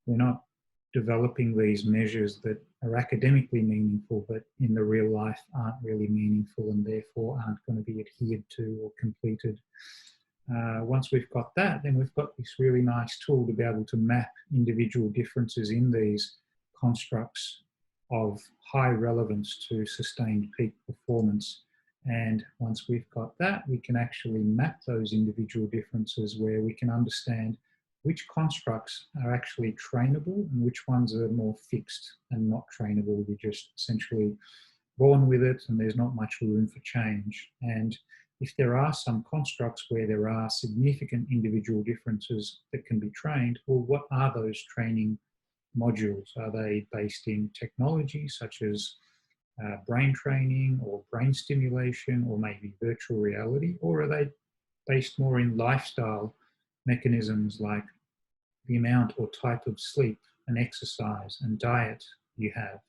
we're not developing these measures that are academically meaningful, but in the real life aren't really meaningful and therefore aren't going to be adhered to or completed. Once we've got that, then we've got this really nice tool to be able to map individual differences in these constructs of high relevance to sustained peak performance. And once we've got that, we can actually map those individual differences where we can understand which constructs are actually trainable and which ones are more fixed and not trainable. You're just essentially born with it and there's not much room for change. And if there are some constructs where there are significant individual differences that can be trained, well, what are those training modules? Are they based in technology such as brain training or brain stimulation or maybe virtual reality? Or are they based more in lifestyle mechanisms like the amount or type of sleep and exercise and diet you have,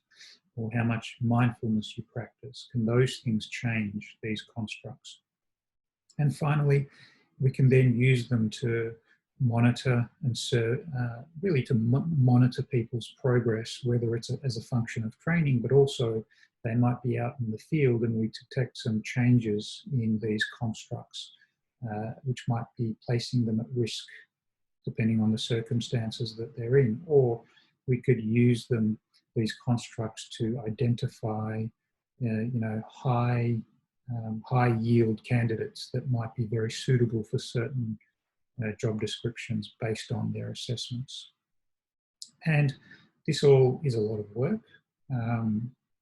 or how much mindfulness you practice? Can those things change these constructs? And finally, we can then use them to monitor and really to monitor people's progress, whether it's as a function of training, but also they might be out in the field and we detect some changes in these constructs, which might be placing them at risk depending on the circumstances that they're in. Or we could use them, these constructs, to identify high yield candidates that might be very suitable for certain job descriptions based on their assessments. And this all is a lot of work,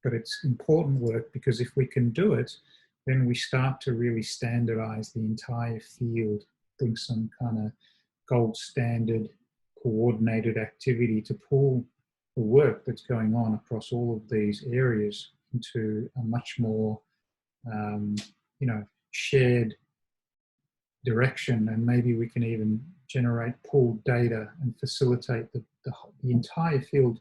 but it's important work, because if we can do it, then we start to really standardize the entire field, bring some kind of gold standard coordinated activity to pull the work that's going on across all of these areas into a much more shared direction. And maybe we can even generate pooled data and facilitate the entire field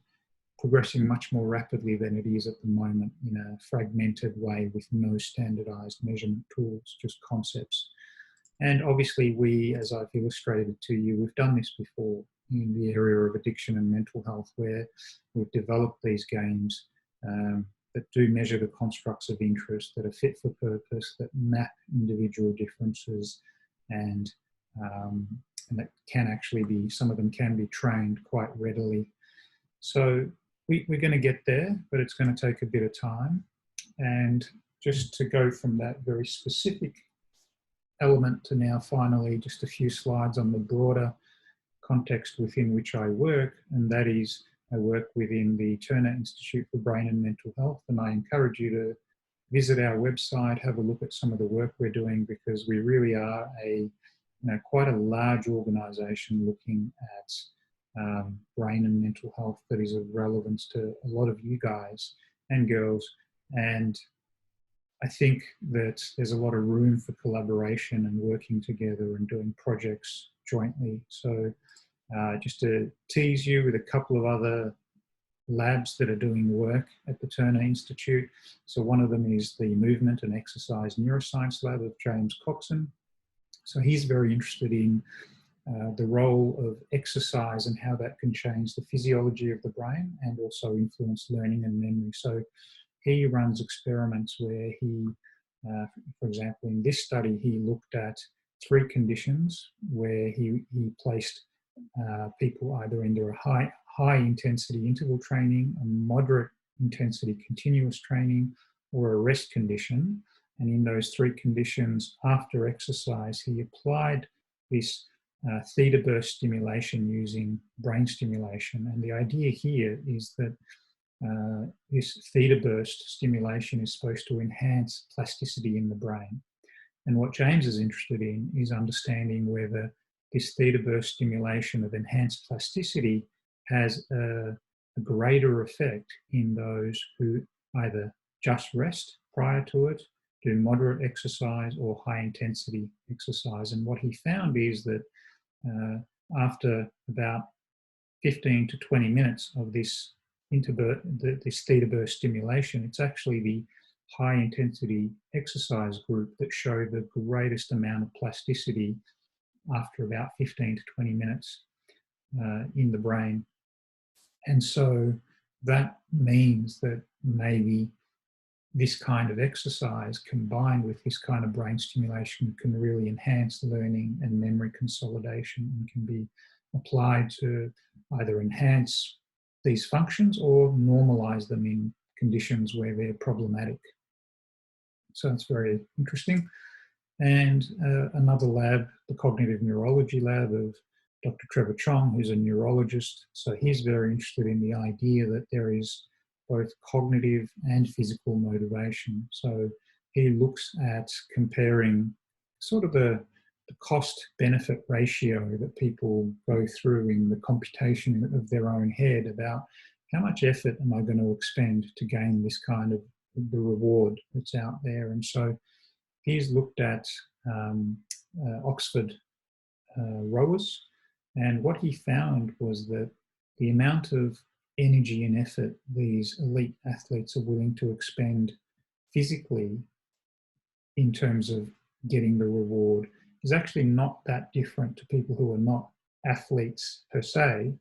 progressing much more rapidly than it is at the moment, in a fragmented way with no standardized measurement tools, just concepts. And obviously we, as I've illustrated to you, we've done this before in the area of addiction and mental health, where we've developed these games that do measure the constructs of interest, that are fit for purpose, that map individual differences, and that can actually be, some of them can be trained quite readily. So we're going to get there, but it's going to take a bit of time. And just to go from that very specific element to now finally just a few slides on the broader context within which I work, and that is I work within the Turner Institute for Brain and Mental Health, and I encourage you to visit our website, have a look at some of the work we're doing, because we really are quite a large organisation looking at brain and mental health that is of relevance to a lot of you guys and girls. And I think that there's a lot of room for collaboration and working together and doing projects jointly. So just to tease you with a couple of other labs that are doing work at the Turner Institute. So one of them is the Movement and Exercise Neuroscience Lab of James Coxon. So he's very interested in the role of exercise and how that can change the physiology of the brain and also influence learning and memory. So he runs experiments where he, for example, in this study, he looked at 3 conditions where he placed people either into a high intensity interval training, a moderate intensity continuous training, or a rest condition. And in those 3 conditions, after exercise, he applied this theta burst stimulation using brain stimulation. And the idea here is that this theta burst stimulation is supposed to enhance plasticity in the brain. And what James is interested in is understanding whether this theta burst stimulation of enhanced plasticity has a greater effect in those who either just rest prior to it, do moderate exercise, or high intensity exercise. And what he found is that after about 15 to 20 minutes of this theta burst stimulation, it's actually the high intensity exercise group that show the greatest amount of plasticity after about 15 to 20 minutes in the brain. And so that means that maybe this kind of exercise combined with this kind of brain stimulation can really enhance learning and memory consolidation, and can be applied to either enhance these functions or normalize them in conditions where they're problematic. So it's very interesting. And another lab, the Cognitive Neurology Lab of Dr. Trevor Chong, who's a neurologist. So he's very interested in the idea that there is both cognitive and physical motivation. So he looks at comparing sort of the cost-benefit ratio that people go through in the computation of their own head about how much effort am I going to expend to gain this kind of the reward that's out there. And so he's looked at Oxford rowers, and what he found was that the amount of energy and effort these elite athletes are willing to expend physically in terms of getting the reward is actually not that different to people who are not athletes per se,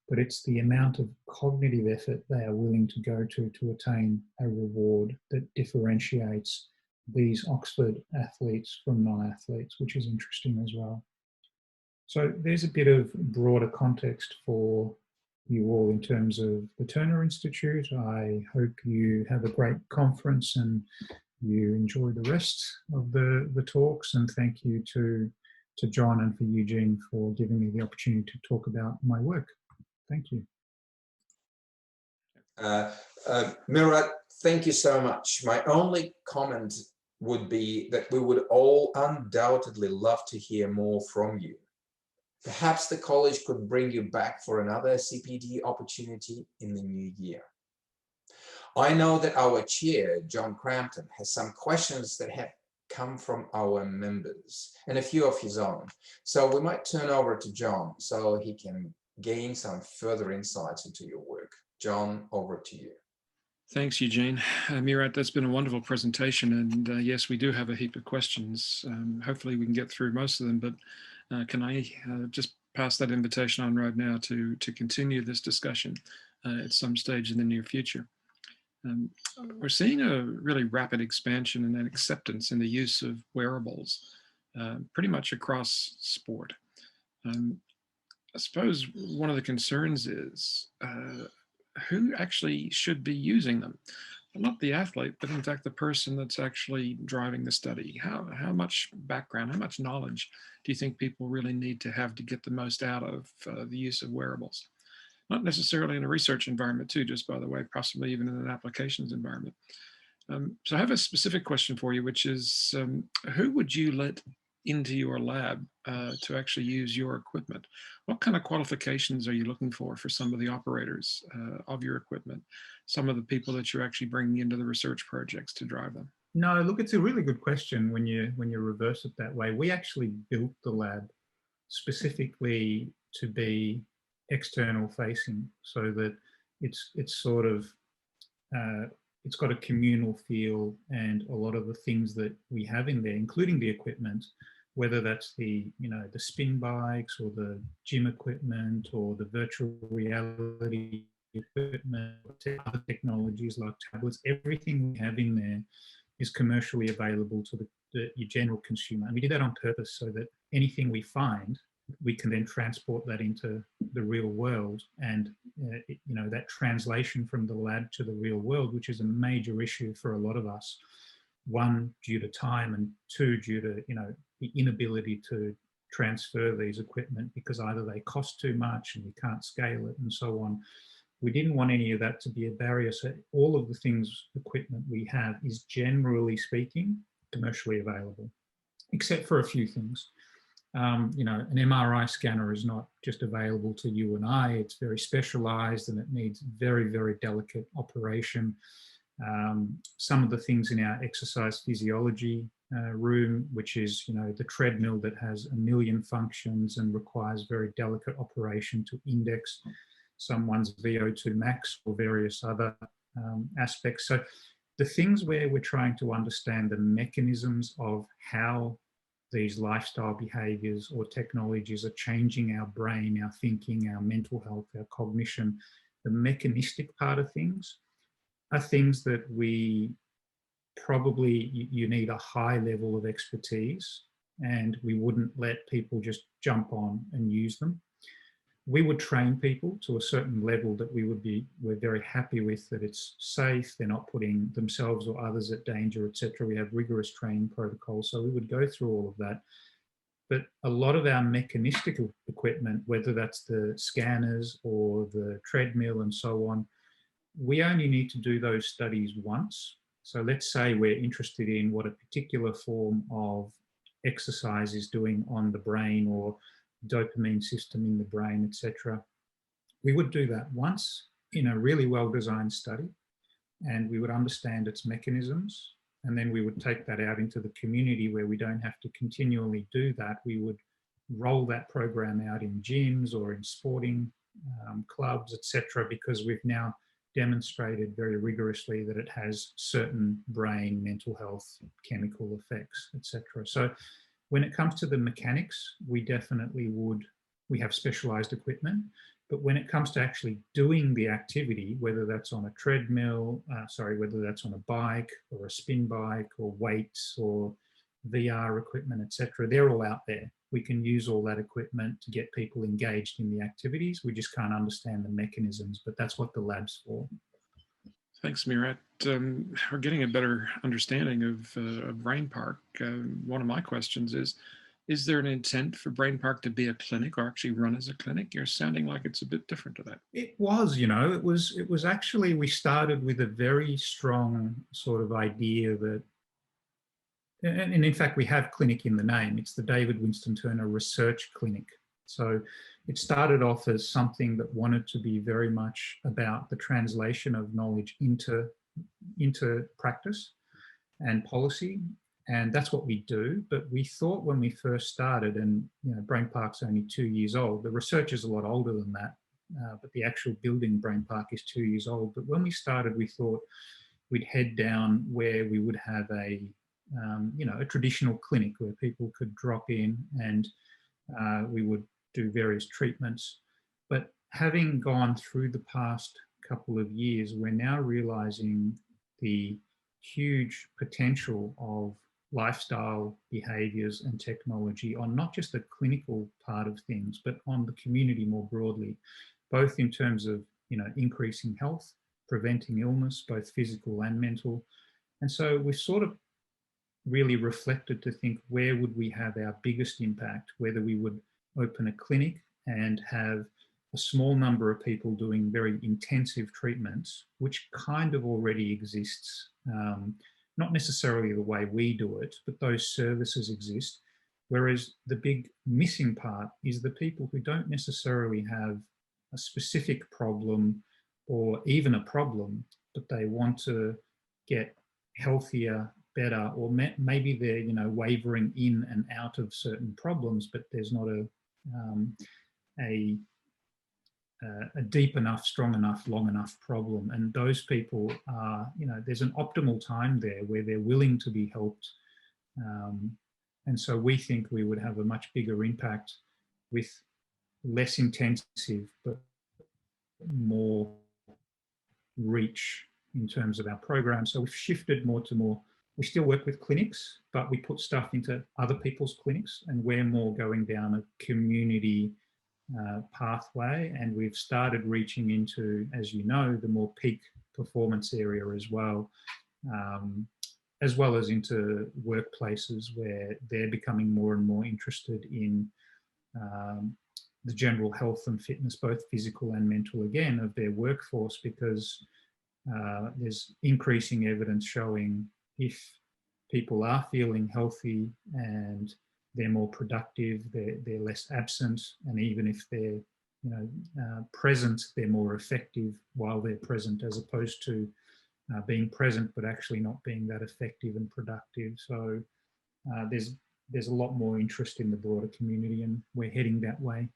but it's the amount of cognitive effort they are willing to go to attain a reward that differentiates these Oxford athletes from non-athletes, which is interesting as well. So there's a bit of broader context for you all in terms of the Turner Institute. I hope you have a great conference and you enjoy the rest of the talks, and thank you to John and for Eugene for giving me the opportunity to talk about my work. Thank you. Murat, thank you so much. My only comment would be that we would all undoubtedly love to hear more from you. Perhaps the college could bring you back for another CPD opportunity in the new year. I know that our chair, John Crampton, has some questions that have come from our members and a few of his own. So we might turn over to John so he can gain some further insights into your work. John, over to you. Thanks, Eugene. Murat, that's been a wonderful presentation. And yes, we do have a heap of questions. Hopefully we can get through most of them, but can I just pass that invitation on right now to continue this discussion at some stage in the near future. We're seeing a really rapid expansion and an acceptance in the use of wearables pretty much across sport. I suppose one of the concerns is who actually should be using them? Not the athlete, but in fact the person that's actually driving the study. How much background, how much knowledge do you think people really need to have to get the most out of the use of wearables? Not necessarily in a research environment too, just by the way, possibly even in an applications environment. So I have a specific question for you, which is who would you let into your lab to actually use your equipment? What kind of qualifications are you looking for some of the operators of your equipment? Some of the people that you're actually bringing into the research projects to drive them? No, look, it's a really good question when you reverse it that way. We actually built the lab specifically to be external facing, so that it's sort of it's got a communal feel, and a lot of the things that we have in there, including the equipment, whether that's the spin bikes or the gym equipment or the virtual reality equipment, other technologies like tablets, everything we have in there is commercially available to the general consumer. And we did that on purpose so that anything we find, we can then transport that into the real world. And that translation from the lab to the real world, which is a major issue for a lot of us, one, due to time, and two, due to the inability to transfer these equipment because either they cost too much and we can't scale it and so on. We didn't want any of that to be a barrier. So all of the equipment we have is, generally speaking, commercially available, except for a few things. An MRI scanner is not just available to you and I. It's very specialized and it needs very, very delicate operation. Some of the things in our exercise physiology room, which is the treadmill that has a million functions and requires very delicate operation to index someone's VO2 max or various other aspects. So the things where we're trying to understand the mechanisms of how these lifestyle behaviors or technologies are changing our brain, our thinking, our mental health, our cognition, the mechanistic part of things are things that we probably, you need a high level of expertise, and we wouldn't let people just jump on and use them. We would train people to a certain level that we're very happy with, that it's safe, they're not putting themselves or others at danger, etc. We have rigorous training protocols, so we would go through all of that. But a lot of our mechanistic equipment, whether that's the scanners or the treadmill and so on, we only need to do those studies once. So let's say we're interested in what a particular form of exercise is doing on the brain, or dopamine system in the brain, etc. We would do that once in a really well-designed study, and we would understand its mechanisms, and then we would take that out into the community where we don't have to continually do that. We would roll that program out in gyms or in sporting clubs, etc., because we've now demonstrated very rigorously that it has certain brain, mental health, chemical effects, etc. So when it comes to the mechanics, we definitely would we have specialized equipment. But when it comes to actually doing the activity, whether that's on a treadmill, whether that's on a bike or a spin bike or weights or VR equipment, etc., they're all out there. We can use all that equipment to get people engaged in the activities. We just can't understand the mechanisms, but that's what the lab's for. Thanks, Murat. We're getting a better understanding of Brain Park. One of my questions is there an intent for Brain Park to be a clinic or actually run as a clinic? You're sounding like it's a bit different to that. It was, it was actually, we started with a very strong sort of idea that, and in fact, we have clinic in the name. It's the David Winston Turner Research Clinic. So it started off as something that wanted to be very much about the translation of knowledge into practice and policy. And that's what we do. But we thought when we first started, and Brain Park's only 2 years old, the research is a lot older than that, but the actual building Brain Park is 2 years old. But when we started, we thought we'd head down where we would have a traditional clinic where people could drop in and we would do various treatments. But having gone through the past couple of years, we're now realizing the huge potential of lifestyle behaviors and technology on not just the clinical part of things, but on the community more broadly, both in terms of, increasing health, preventing illness, both physical and mental. And so we sort of really reflected to think, where would we have our biggest impact, whether we would open a clinic and have a small number of people doing very intensive treatments, which kind of already exists, not necessarily the way we do it, but those services exist. Whereas the big missing part is the people who don't necessarily have a specific problem or even a problem, but they want to get healthier, better, or maybe they're wavering in and out of certain problems, but there's not a deep enough, strong enough, long enough problem. And those people are, there's an optimal time there where they're willing to be helped. And so we think we would have a much bigger impact with less intensive, but more reach in terms of our program. So we've shifted more to more, we still work with clinics, but we put stuff into other people's clinics, and we're more going down a community pathway. And we've started reaching into, as you know, the more peak performance area as well as into workplaces where they're becoming more and more interested in the general health and fitness, both physical and mental, again, of their workforce, because there's increasing evidence showing if people are feeling healthy and they're more productive, they're less absent, and even if they're present, they're more effective while they're present, as opposed to being present but actually not being that effective and productive. So there's a lot more interest in the broader community, and we're heading that way.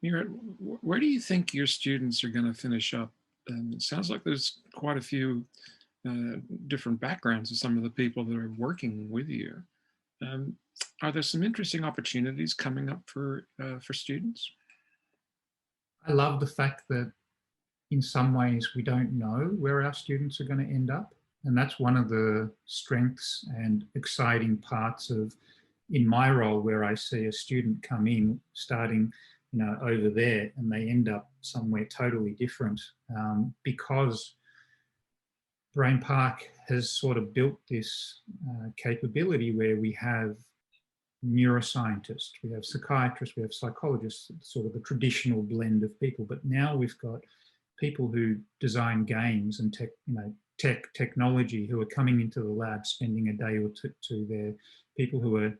Murat, where do you think your students are going to finish up? It sounds like there's quite a few different backgrounds of some of the people that are working with you. Are there some interesting opportunities coming up for students? I love the fact that in some ways we don't know where our students are going to end up. And that's one of the strengths and exciting parts of, in my role, where I see a student come in starting over there and they end up somewhere totally different, because Brain Park has sort of built this capability where we have neuroscientists, we have psychiatrists, we have psychologists, sort of the traditional blend of people. But now we've got people who design games and technology who are coming into the lab, spending a day or two there, people who are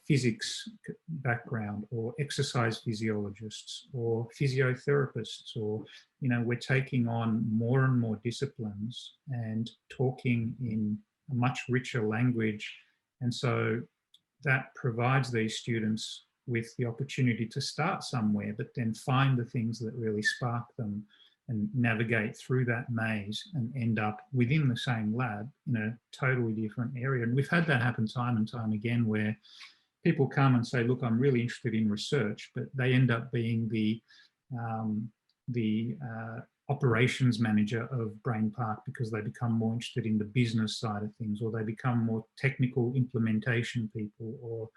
physics background, or exercise physiologists, or physiotherapists, or we're taking on more and more disciplines and talking in a much richer language. And so that provides these students with the opportunity to start somewhere, but then find the things that really spark them and navigate through that maze and end up within the same lab in a totally different area. And we've had that happen time and time again, where people come and say, look, I'm really interested in research, but they end up being the operations manager of Brain Park because they become more interested in the business side of things, or they become more technical implementation people,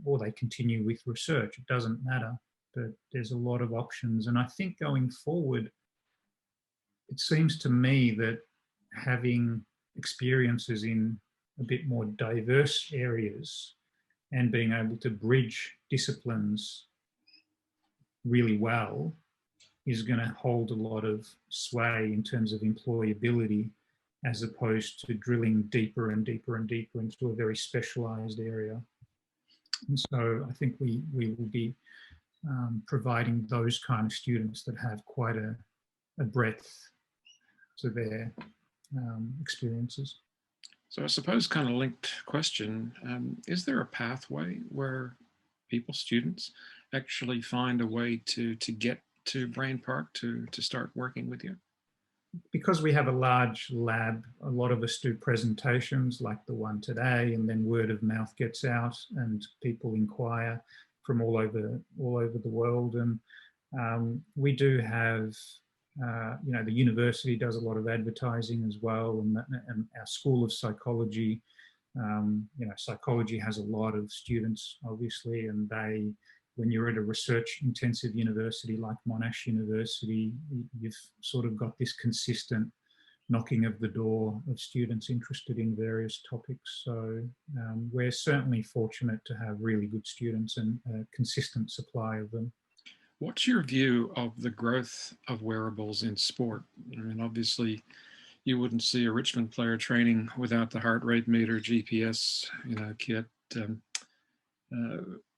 or they continue with research. It doesn't matter, but there's a lot of options. And I think going forward, it seems to me that having experiences in a bit more diverse areas and being able to bridge disciplines really well is going to hold a lot of sway in terms of employability, as opposed to drilling deeper and deeper and deeper into a very specialized area. And so I think we will be providing those kind of students that have quite a breadth to their experiences. So I suppose kind of linked question, is there a pathway where people, students, actually find a way to get to Brain Park to start working with you? Because we have a large lab, a lot of us do presentations like the one today, and then word of mouth gets out and people inquire from all over the world. And we do have, you know, the university does a lot of advertising as well, and our School of Psychology, you know, psychology has a lot of students, obviously, and they, when you're at a research intensive university like Monash University, you've sort of got this consistent knocking of the door of students interested in various topics. So we're certainly fortunate to have really good students and a consistent supply of them. What's your view of the growth of wearables in sport? I mean, obviously, you wouldn't see a Richmond player training without the heart rate meter, GPS, you know, kit.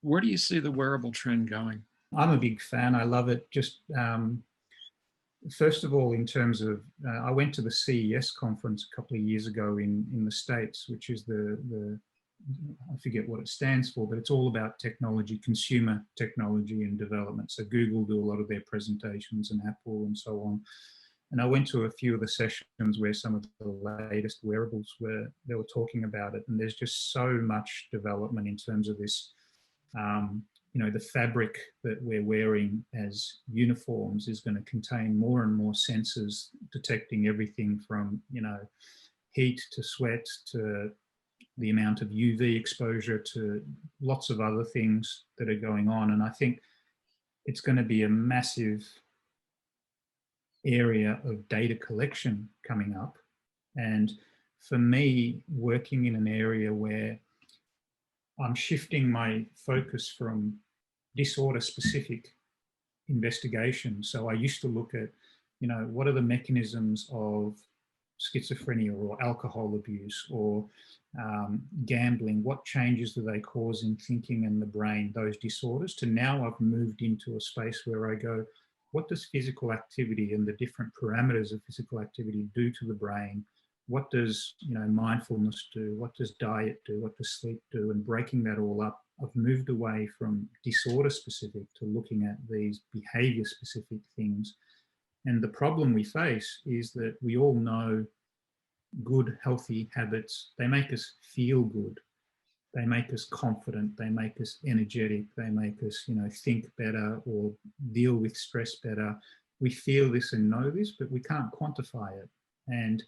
Where do you see the wearable trend going? I'm a big fan. I love it. Just first of all, in terms of, I went to the CES conference a couple of years ago in the States, which is the I forget what it stands for, but it's all about technology, consumer technology and development. So Google do a lot of their presentations, and Apple and so on. And I went to a few of the sessions where some of the latest wearables they were talking about it. And there's just so much development in terms of this, you know, the fabric that we're wearing as uniforms is going to contain more and more sensors detecting everything from, you know, heat to sweat to the amount of UV exposure to lots of other things that are going on. And I think it's going to be a massive area of data collection coming up. And for me, working in an area where I'm shifting my focus from disorder specific investigation. So I used to look at, you know, what are the mechanisms of schizophrenia or alcohol abuse or gambling? What changes do they cause in thinking and the brain, those disorders? To now I've moved into a space where I go, what does physical activity and the different parameters of physical activity do to the brain? What does, you know, mindfulness do? What does diet do? What does sleep do? And breaking that all up, I've moved away from disorder specific to looking at these behavior specific things. And the problem we face is that we all know good, healthy habits, they make us feel good. They make us confident. They make us energetic. They make us, you know, think better or deal with stress better. We feel this and know this, but we can't quantify it. And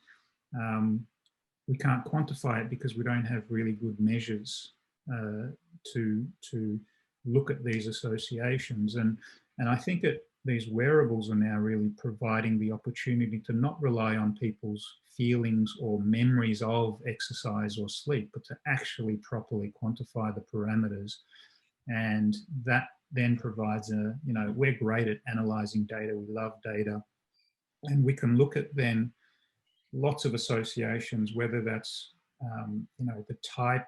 we can't quantify it because we don't have really good measures to look at these associations. And I think that these wearables are now really providing the opportunity to not rely on people's feelings or memories of exercise or sleep, but to actually properly quantify the parameters. And that then provides a, you know, we're great at analyzing data. We love data. And we can look at then lots of associations, whether that's, you know, the type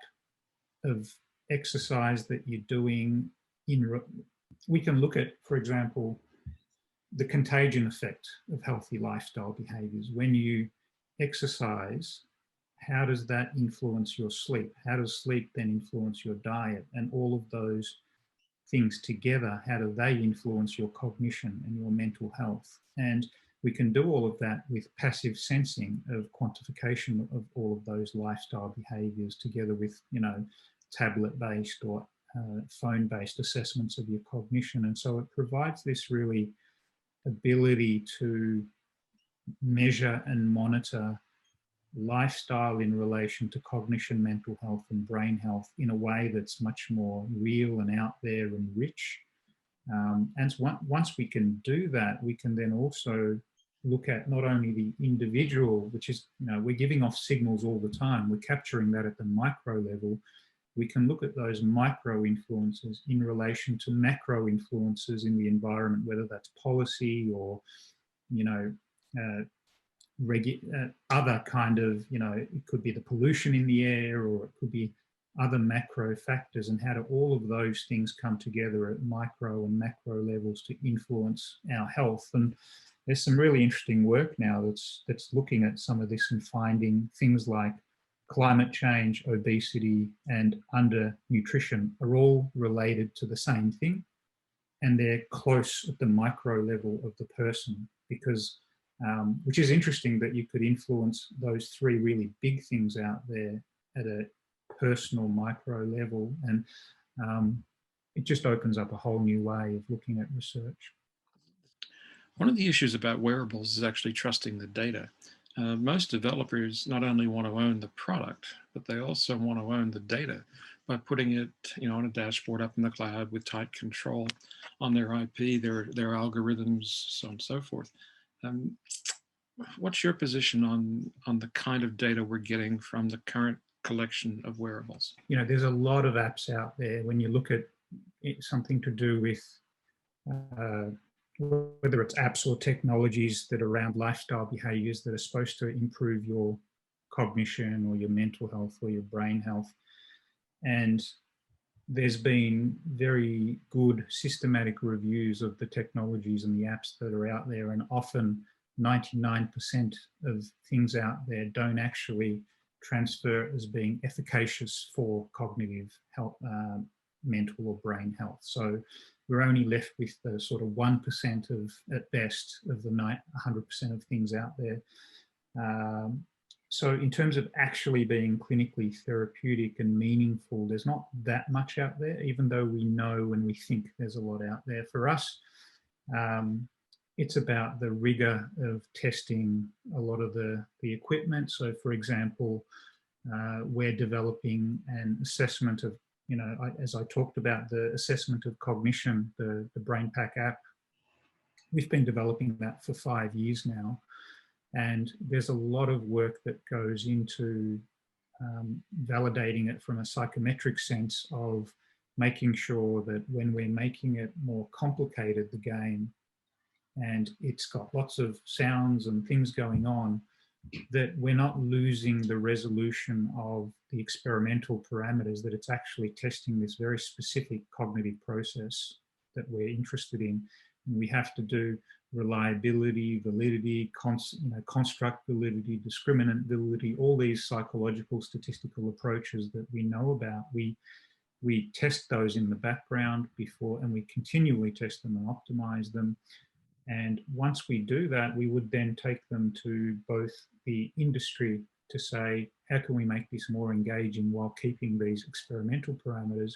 of exercise that you're doing. We can look at, for example, the contagion effect of healthy lifestyle behaviors. When you exercise, how does that influence your sleep? How does sleep then influence your diet? And all of those things together, how do they influence your cognition and your mental health? And we can do all of that with passive sensing of quantification of all of those lifestyle behaviors, together with, you know, tablet-based or phone-based assessments of your cognition. And so it provides this really ability to measure and monitor lifestyle in relation to cognition, mental health and brain health in a way that's much more real and out there and rich. And once we can do that, we can then also look at not only the individual, which is, we're giving off signals all the time, we're capturing that at the micro level. We can look at those micro influences in relation to macro influences in the environment, whether that's policy or, other kind of, it could be the pollution in the air, or it could be other macro factors, and how do all of those things come together at micro and macro levels to influence our health. And there's some really interesting work now that's looking at some of this and finding things like climate change, obesity, and undernutrition are all related to the same thing, and they're close at the micro level of the person, because which is interesting that you could influence those three really big things out there at a personal micro level. And it just opens up a whole new way of looking at research. One of the issues about wearables is actually trusting the data. Most developers not only want to own the product, but they also want to own the data by putting it, on a dashboard up in the cloud with tight control on their IP, their algorithms, so on and so forth. What's your position on the kind of data we're getting from the current collection of wearables? There's a lot of apps out there. When you look at something to do with whether it's apps or technologies that are around lifestyle behaviors that are supposed to improve your cognition or your mental health or your brain health. And there's been very good systematic reviews of the technologies and the apps that are out there, and often 99% of things out there don't actually transfer as being efficacious for cognitive health, mental or brain health. So we're only left with the sort of 1% of, at best, of the 100% of things out there. So in terms of actually being clinically therapeutic and meaningful, there's not that much out there, even though we know and we think there's a lot out there. For us, it's about the rigor of testing a lot of the equipment. So for example, we're developing an assessment of, as I talked about, the assessment of cognition, the BrainPack app. We've been developing that for 5 years now. And there's a lot of work that goes into validating it from a psychometric sense of making sure that when we're making it more complicated, the game, and it's got lots of sounds and things going on, that we're not losing the resolution of the experimental parameters, that it's actually testing this very specific cognitive process that we're interested in. And we have to do reliability, validity, construct validity, discriminant validity, all these psychological statistical approaches that we know about. We test those in the background before, and we continually test them and optimize them. And once we do that, we would then take them to both the industry to say, how can we make this more engaging while keeping these experimental parameters?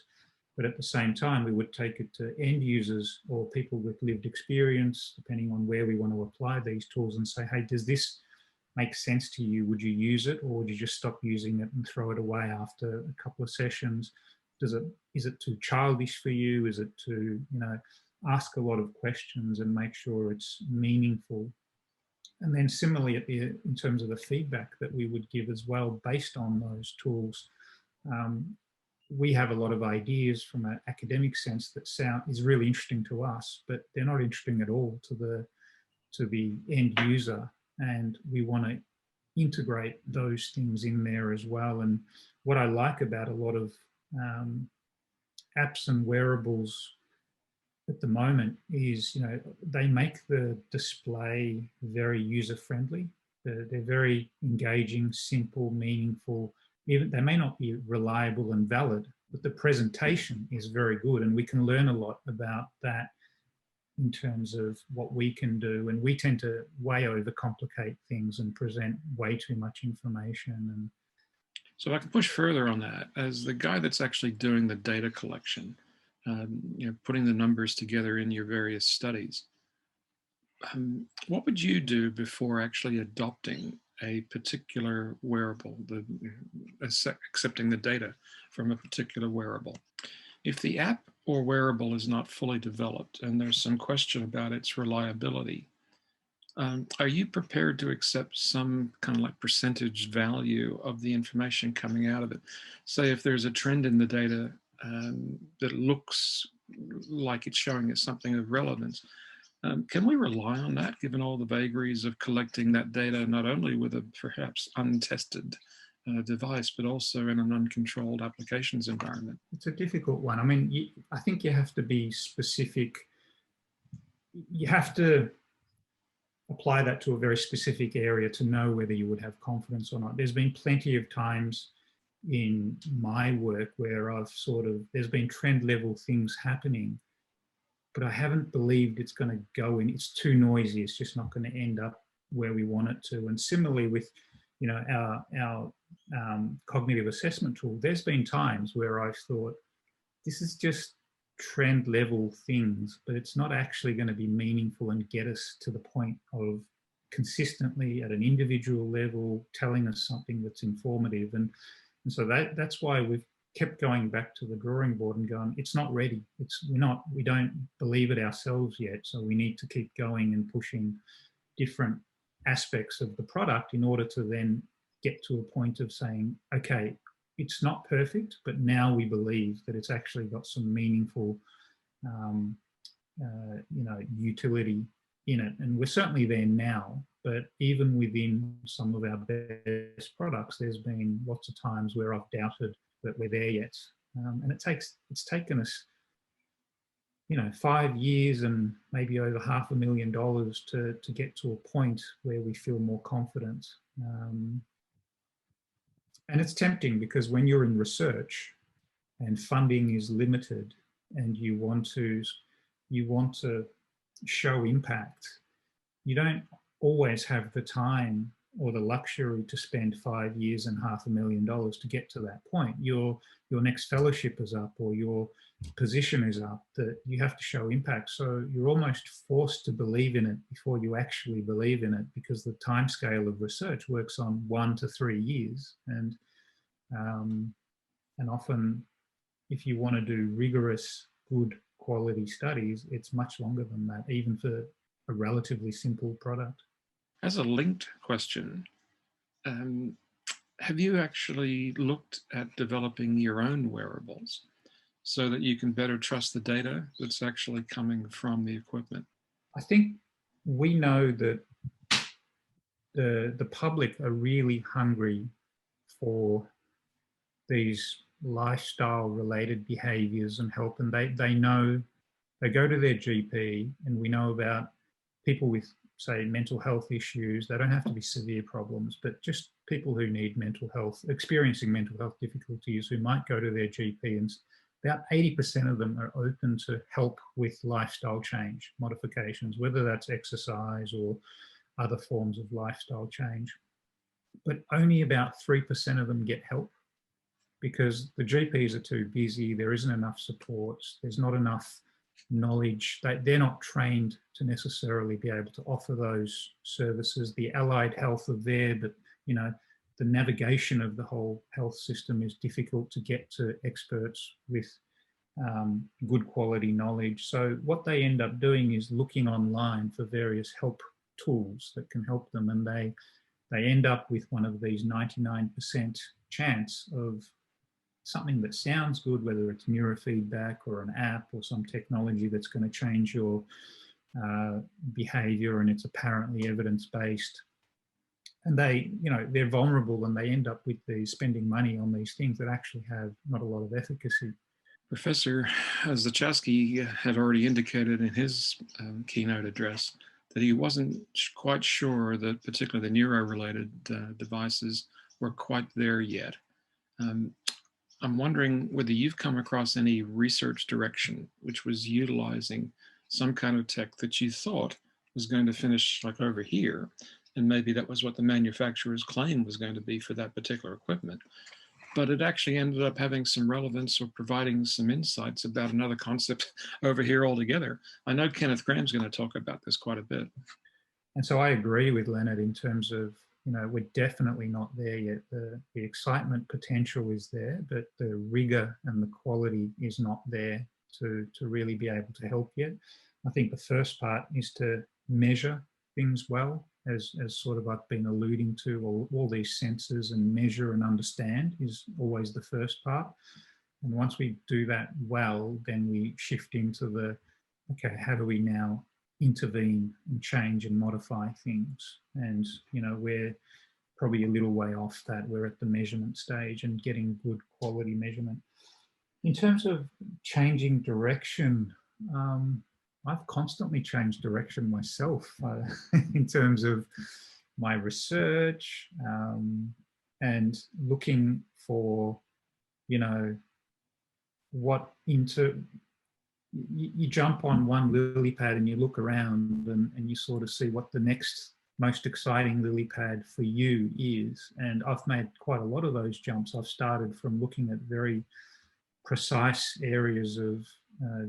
But at the same time, we would take it to end users or people with lived experience, depending on where we want to apply these tools, and say, hey, does this make sense to you? Would you use it, or would you just stop using it and throw it away after a couple of sessions? Is it too childish for you? Is it too, ask a lot of questions and make sure it's meaningful. And then similarly, in terms of the feedback that we would give as well, based on those tools, we have a lot of ideas from an academic sense that is really interesting to us, but they're not interesting at all to the end user. And we want to integrate those things in there as well. And what I like about a lot of apps and wearables at the moment is, they make the display very user-friendly. They're very engaging, simple, meaningful. Even they may not be reliable and valid, but the presentation is very good, and we can learn a lot about that in terms of what we can do. And we tend to way overcomplicate things and present way too much information. So I can push further on that, as the guy that's actually doing the data collection, putting the numbers together in your various studies, what would you do before actually adopting a particular wearable, accepting the data from a particular wearable? If the app or wearable is not fully developed and there's some question about its reliability, are you prepared to accept some kind of like percentage value of the information coming out of it? Say if there's a trend in the data that looks like it's showing us something of relevance, can we rely on that, given all the vagaries of collecting that data, not only with a perhaps untested device, but also in an uncontrolled applications environment? It's a difficult one. I mean, I think you have to be specific. You have to apply that to a very specific area to know whether you would have confidence or not. There's been plenty of times in my work where there's been trend level things happening, but I haven't believed it's going to go in. It's too noisy. It's just not going to end up where we want it to. And similarly with, our cognitive assessment tool, there's been times where I've thought, this is just trend level things, but it's not actually going to be meaningful and get us to the point of consistently at an individual level telling us something that's informative. And so that's why we've kept going back to the drawing board and going, it's not ready. We don't believe it ourselves yet. So we need to keep going and pushing different aspects of the product in order to then get to a point of saying, okay, it's not perfect, but now we believe that it's actually got some meaningful, utility in it. And we're certainly there now, but even within some of our best products, there's been lots of times where I've doubted that we're there yet. And it's taken us, 5 years and maybe over $500,000 to get to a point where we feel more confident. And it's tempting because when you're in research and funding is limited and you want to show impact, you don't always have the time or the luxury to spend 5 years and $500,000 to get to that point. Your next fellowship is up or your position is up, that you have to show impact. So you're almost forced to believe in it before you actually believe in it, because the timescale of research works on 1 to 3 years. And often if you want to do rigorous, good quality studies, it's much longer than that, even for a relatively simple product. As a linked question, have you actually looked at developing your own wearables so that you can better trust the data that's actually coming from the equipment? I think we know that the public are really hungry for these lifestyle related behaviors and help, and they know, they go to their GP, and we know about people with, say, mental health issues. They don't have to be severe problems, but just people who need experiencing mental health difficulties, who might go to their GP, and about 80% of them are open to help with lifestyle change modifications, whether that's exercise or other forms of lifestyle change. But only about 3% of them get help because the GPs are too busy, there isn't enough support, there's not enough knowledge, they're not trained to necessarily be able to offer those services. The allied health are there, but the navigation of the whole health system is difficult to get to experts with good quality knowledge. So what they end up doing is looking online for various help tools that can help them, and they end up with one of these 99% chance of something that sounds good, whether it's neurofeedback or an app or some technology that's going to change your behavior, and it's apparently evidence-based. And they're vulnerable, and they end up with these spending money on these things that actually have not a lot of efficacy. Professor Zachowski had already indicated in his keynote address that he wasn't quite sure that particularly the neuro-related devices were quite there yet. I'm wondering whether you've come across any research direction which was utilizing some kind of tech that you thought was going to finish like over here, and maybe that was what the manufacturer's claim was going to be for that particular equipment. but it actually ended up having some relevance or providing some insights about another concept over here altogether. I know Kenneth Graham's going to talk about this quite a bit. And so I agree with Leonard in terms of, we're definitely not there yet. The excitement potential is there, but the rigor and the quality is not there to really be able to help yet. I think the first part is to measure things well, as sort of I've been alluding to, all these sensors, and measure and understand is always the first part. And once we do that well, then we shift into the, okay, how do we now intervene and change and modify things? And, we're probably a little way off that. We're at the measurement stage and getting good quality measurement. In terms of changing direction, I've constantly changed direction myself in terms of my research and looking for, what you jump on one lily pad and you look around and you sort of see what the next most exciting lily pad for you is. And I've made quite a lot of those jumps. I've started from looking at very precise areas of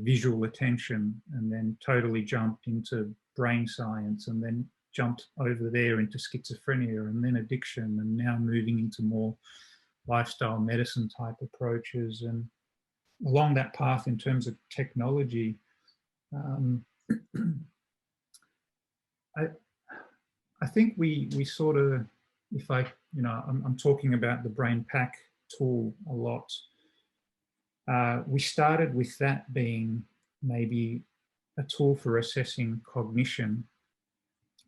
visual attention, and then totally jumped into brain science, and then jumped over there into schizophrenia, and then addiction, and now moving into more lifestyle medicine type approaches. And along that path, in terms of technology, I think we sort of, if I, I'm talking about the Brain Pack tool a lot. We started with that being maybe a tool for assessing cognition,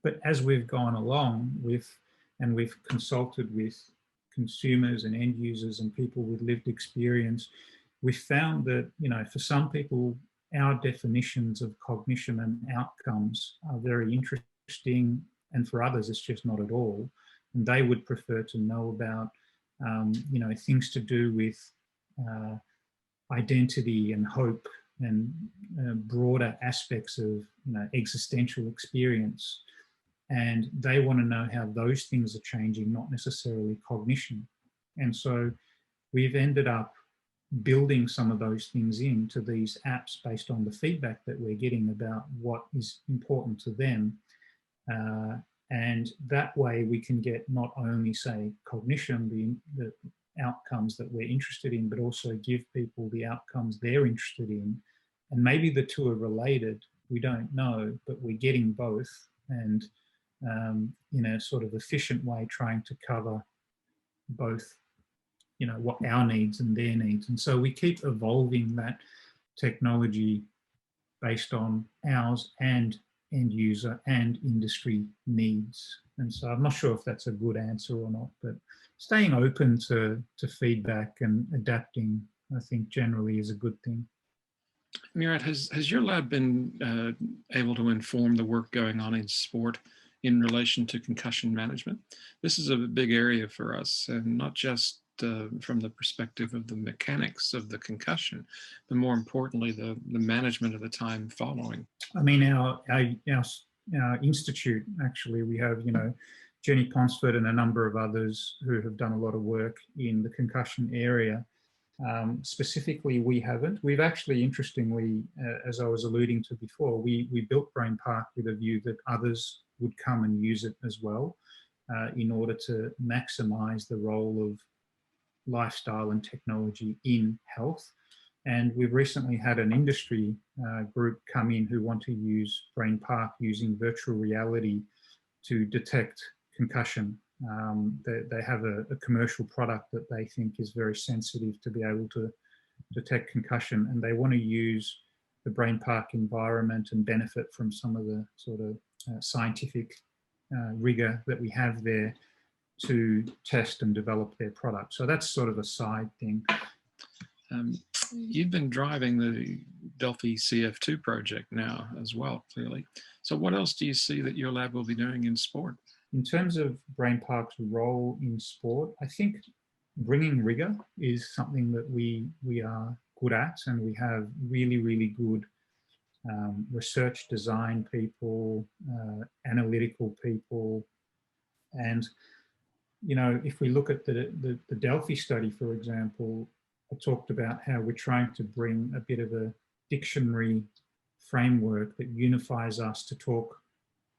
but as we've gone along and we've consulted with consumers and end users and people with lived experience, we found that, for some people, our definitions of cognition and outcomes are very interesting, and for others, it's just not at all. And they would prefer to know about, things to do with identity and hope and broader aspects of, existential experience. And they want to know how those things are changing, not necessarily cognition. And so we've ended up building some of those things into these apps based on the feedback that we're getting about what is important to them. And that way we can get not only, say, cognition, the outcomes that we're interested in, but also give people the outcomes they're interested in. And maybe the two are related, we don't know, but we're getting both, and in a sort of efficient way trying to cover both, what our needs and their needs. And so we keep evolving that technology based on ours and end user and industry needs. And so I'm not sure if that's a good answer or not, but staying open to feedback and adapting, I think, generally is a good thing. Murat, has your lab been able to inform the work going on in sport in relation to concussion management? This is a big area for us, and not just from the perspective of the mechanics of the concussion, but more importantly, the management of the time following. I mean, our institute, actually, we have, Jenny Ponsford and a number of others who have done a lot of work in the concussion area. Specifically, we haven't. We've actually, interestingly, as I was alluding to before, we built Brain Park with a view that others would come and use it as well, in order to maximise the role of lifestyle and technology in health. And we've recently had an industry group come in who want to use Brain Park using virtual reality to detect concussion. They have a commercial product that they think is very sensitive to be able to detect concussion, and they want to use the Brain Park environment and benefit from some of the sort of scientific rigor that we have there to test and develop their product. So that's sort of a side thing. You've been driving the Delphi CF2 project now as well, clearly. So what else do you see that your lab will be doing in sport? In terms of Brain Park's role in sport, I think bringing rigor is something that we are good at, and we have really, really good research design people, analytical people, and you know, if we look at the Delphi study, for example, I talked about how we're trying to bring a bit of a dictionary framework that unifies us to talk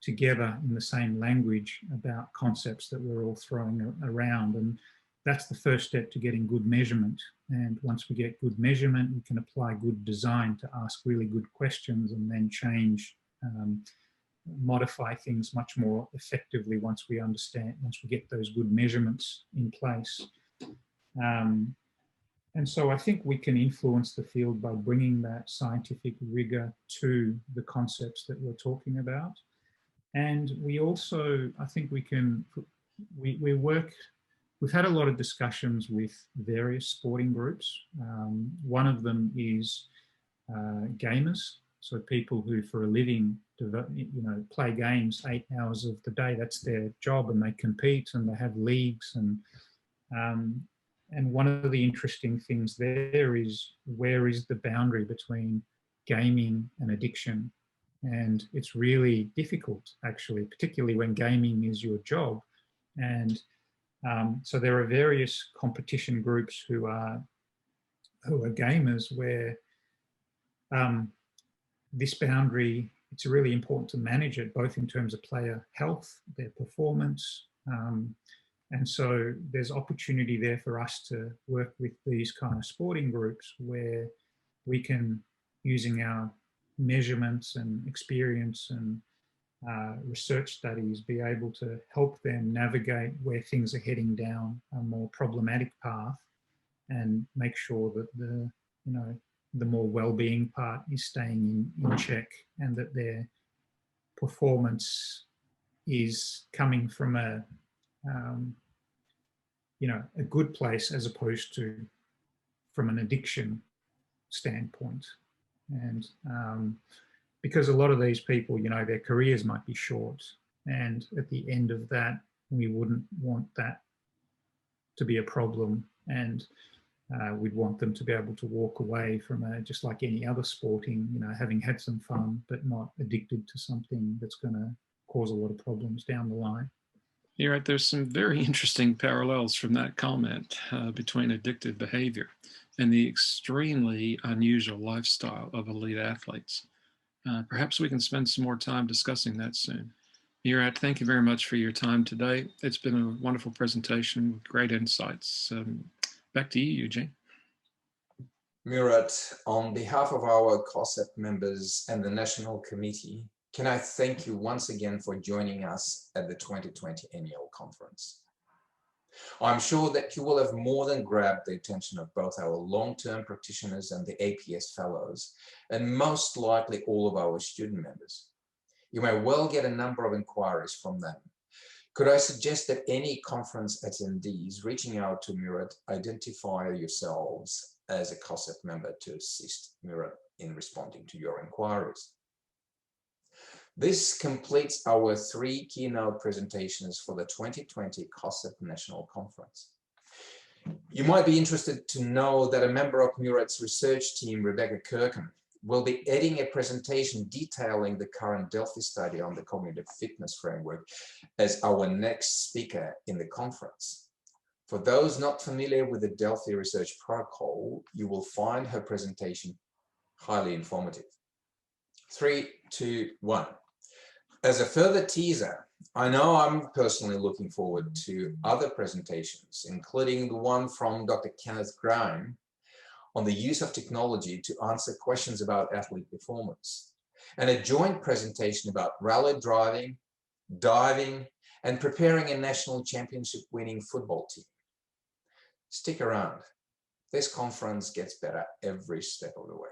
together in the same language about concepts that we're all throwing around. And that's the first step to getting good measurement. And once we get good measurement, we can apply good design to ask really good questions and then change, modify things much more effectively once we understand, once we get those good measurements in place. And so I think we can influence the field by bringing that scientific rigor to the concepts that we're talking about. And we also, I think we can, we work, we've had a lot of discussions with various sporting groups. One of them is gamers. So people who for a living, you know, play games 8 hours of the day, that's their job, and they compete and they have leagues. And one of the interesting things there is, where is the boundary between gaming and addiction? And it's really difficult, actually, particularly when gaming is your job. And so there are various competition groups who are gamers where this boundary, it's really important to manage it, both in terms of player health, their performance. And so there's opportunity there for us to work with these kind of sporting groups where we can, using our measurements and experience and research studies, be able to help them navigate where things are heading down a more problematic path, and make sure that the, you know, the more well-being part is staying in check, and that their performance is coming from a, you know, a good place, as opposed to from an addiction standpoint. And because a lot of these people, you know, their careers might be short, and at the end of that, we wouldn't want that to be a problem, and we'd want them to be able to walk away from just like any other sporting, you know, having had some fun, but not addicted to something that's going to cause a lot of problems down the line. You're right. There's some very interesting parallels from that comment between addictive behavior and the extremely unusual lifestyle of elite athletes. Perhaps we can spend some more time discussing that soon. Murat, thank you very much for your time today. It's been a wonderful presentation with great insights. Back to you, Eugene. Murat, on behalf of our CoSEP members and the National Committee, can I thank you once again for joining us at the 2020 annual conference. I'm sure that you will have more than grabbed the attention of both our long-term practitioners and the APS fellows, and most likely all of our student members. You may well get a number of inquiries from them. Could I suggest that any conference attendees reaching out to Murat identify yourselves as a CoSEP member to assist Murat in responding to your inquiries? This completes our 3 keynote presentations for the 2020 CoSEP National Conference. You might be interested to know that a member of Murat's research team, Rebecca Kirkham, will be adding a presentation detailing the current Delphi study on the cognitive fitness framework as our next speaker in the conference. For those not familiar with the Delphi research protocol, you will find her presentation highly informative. 3, 2, 1. As a further teaser, I know I'm personally looking forward to other presentations, including the one from Dr. Kenneth Grime on the use of technology to answer questions about athlete performance, and a joint presentation about rally driving, diving, and preparing a national championship winning football team. Stick around. This conference gets better every step of the way.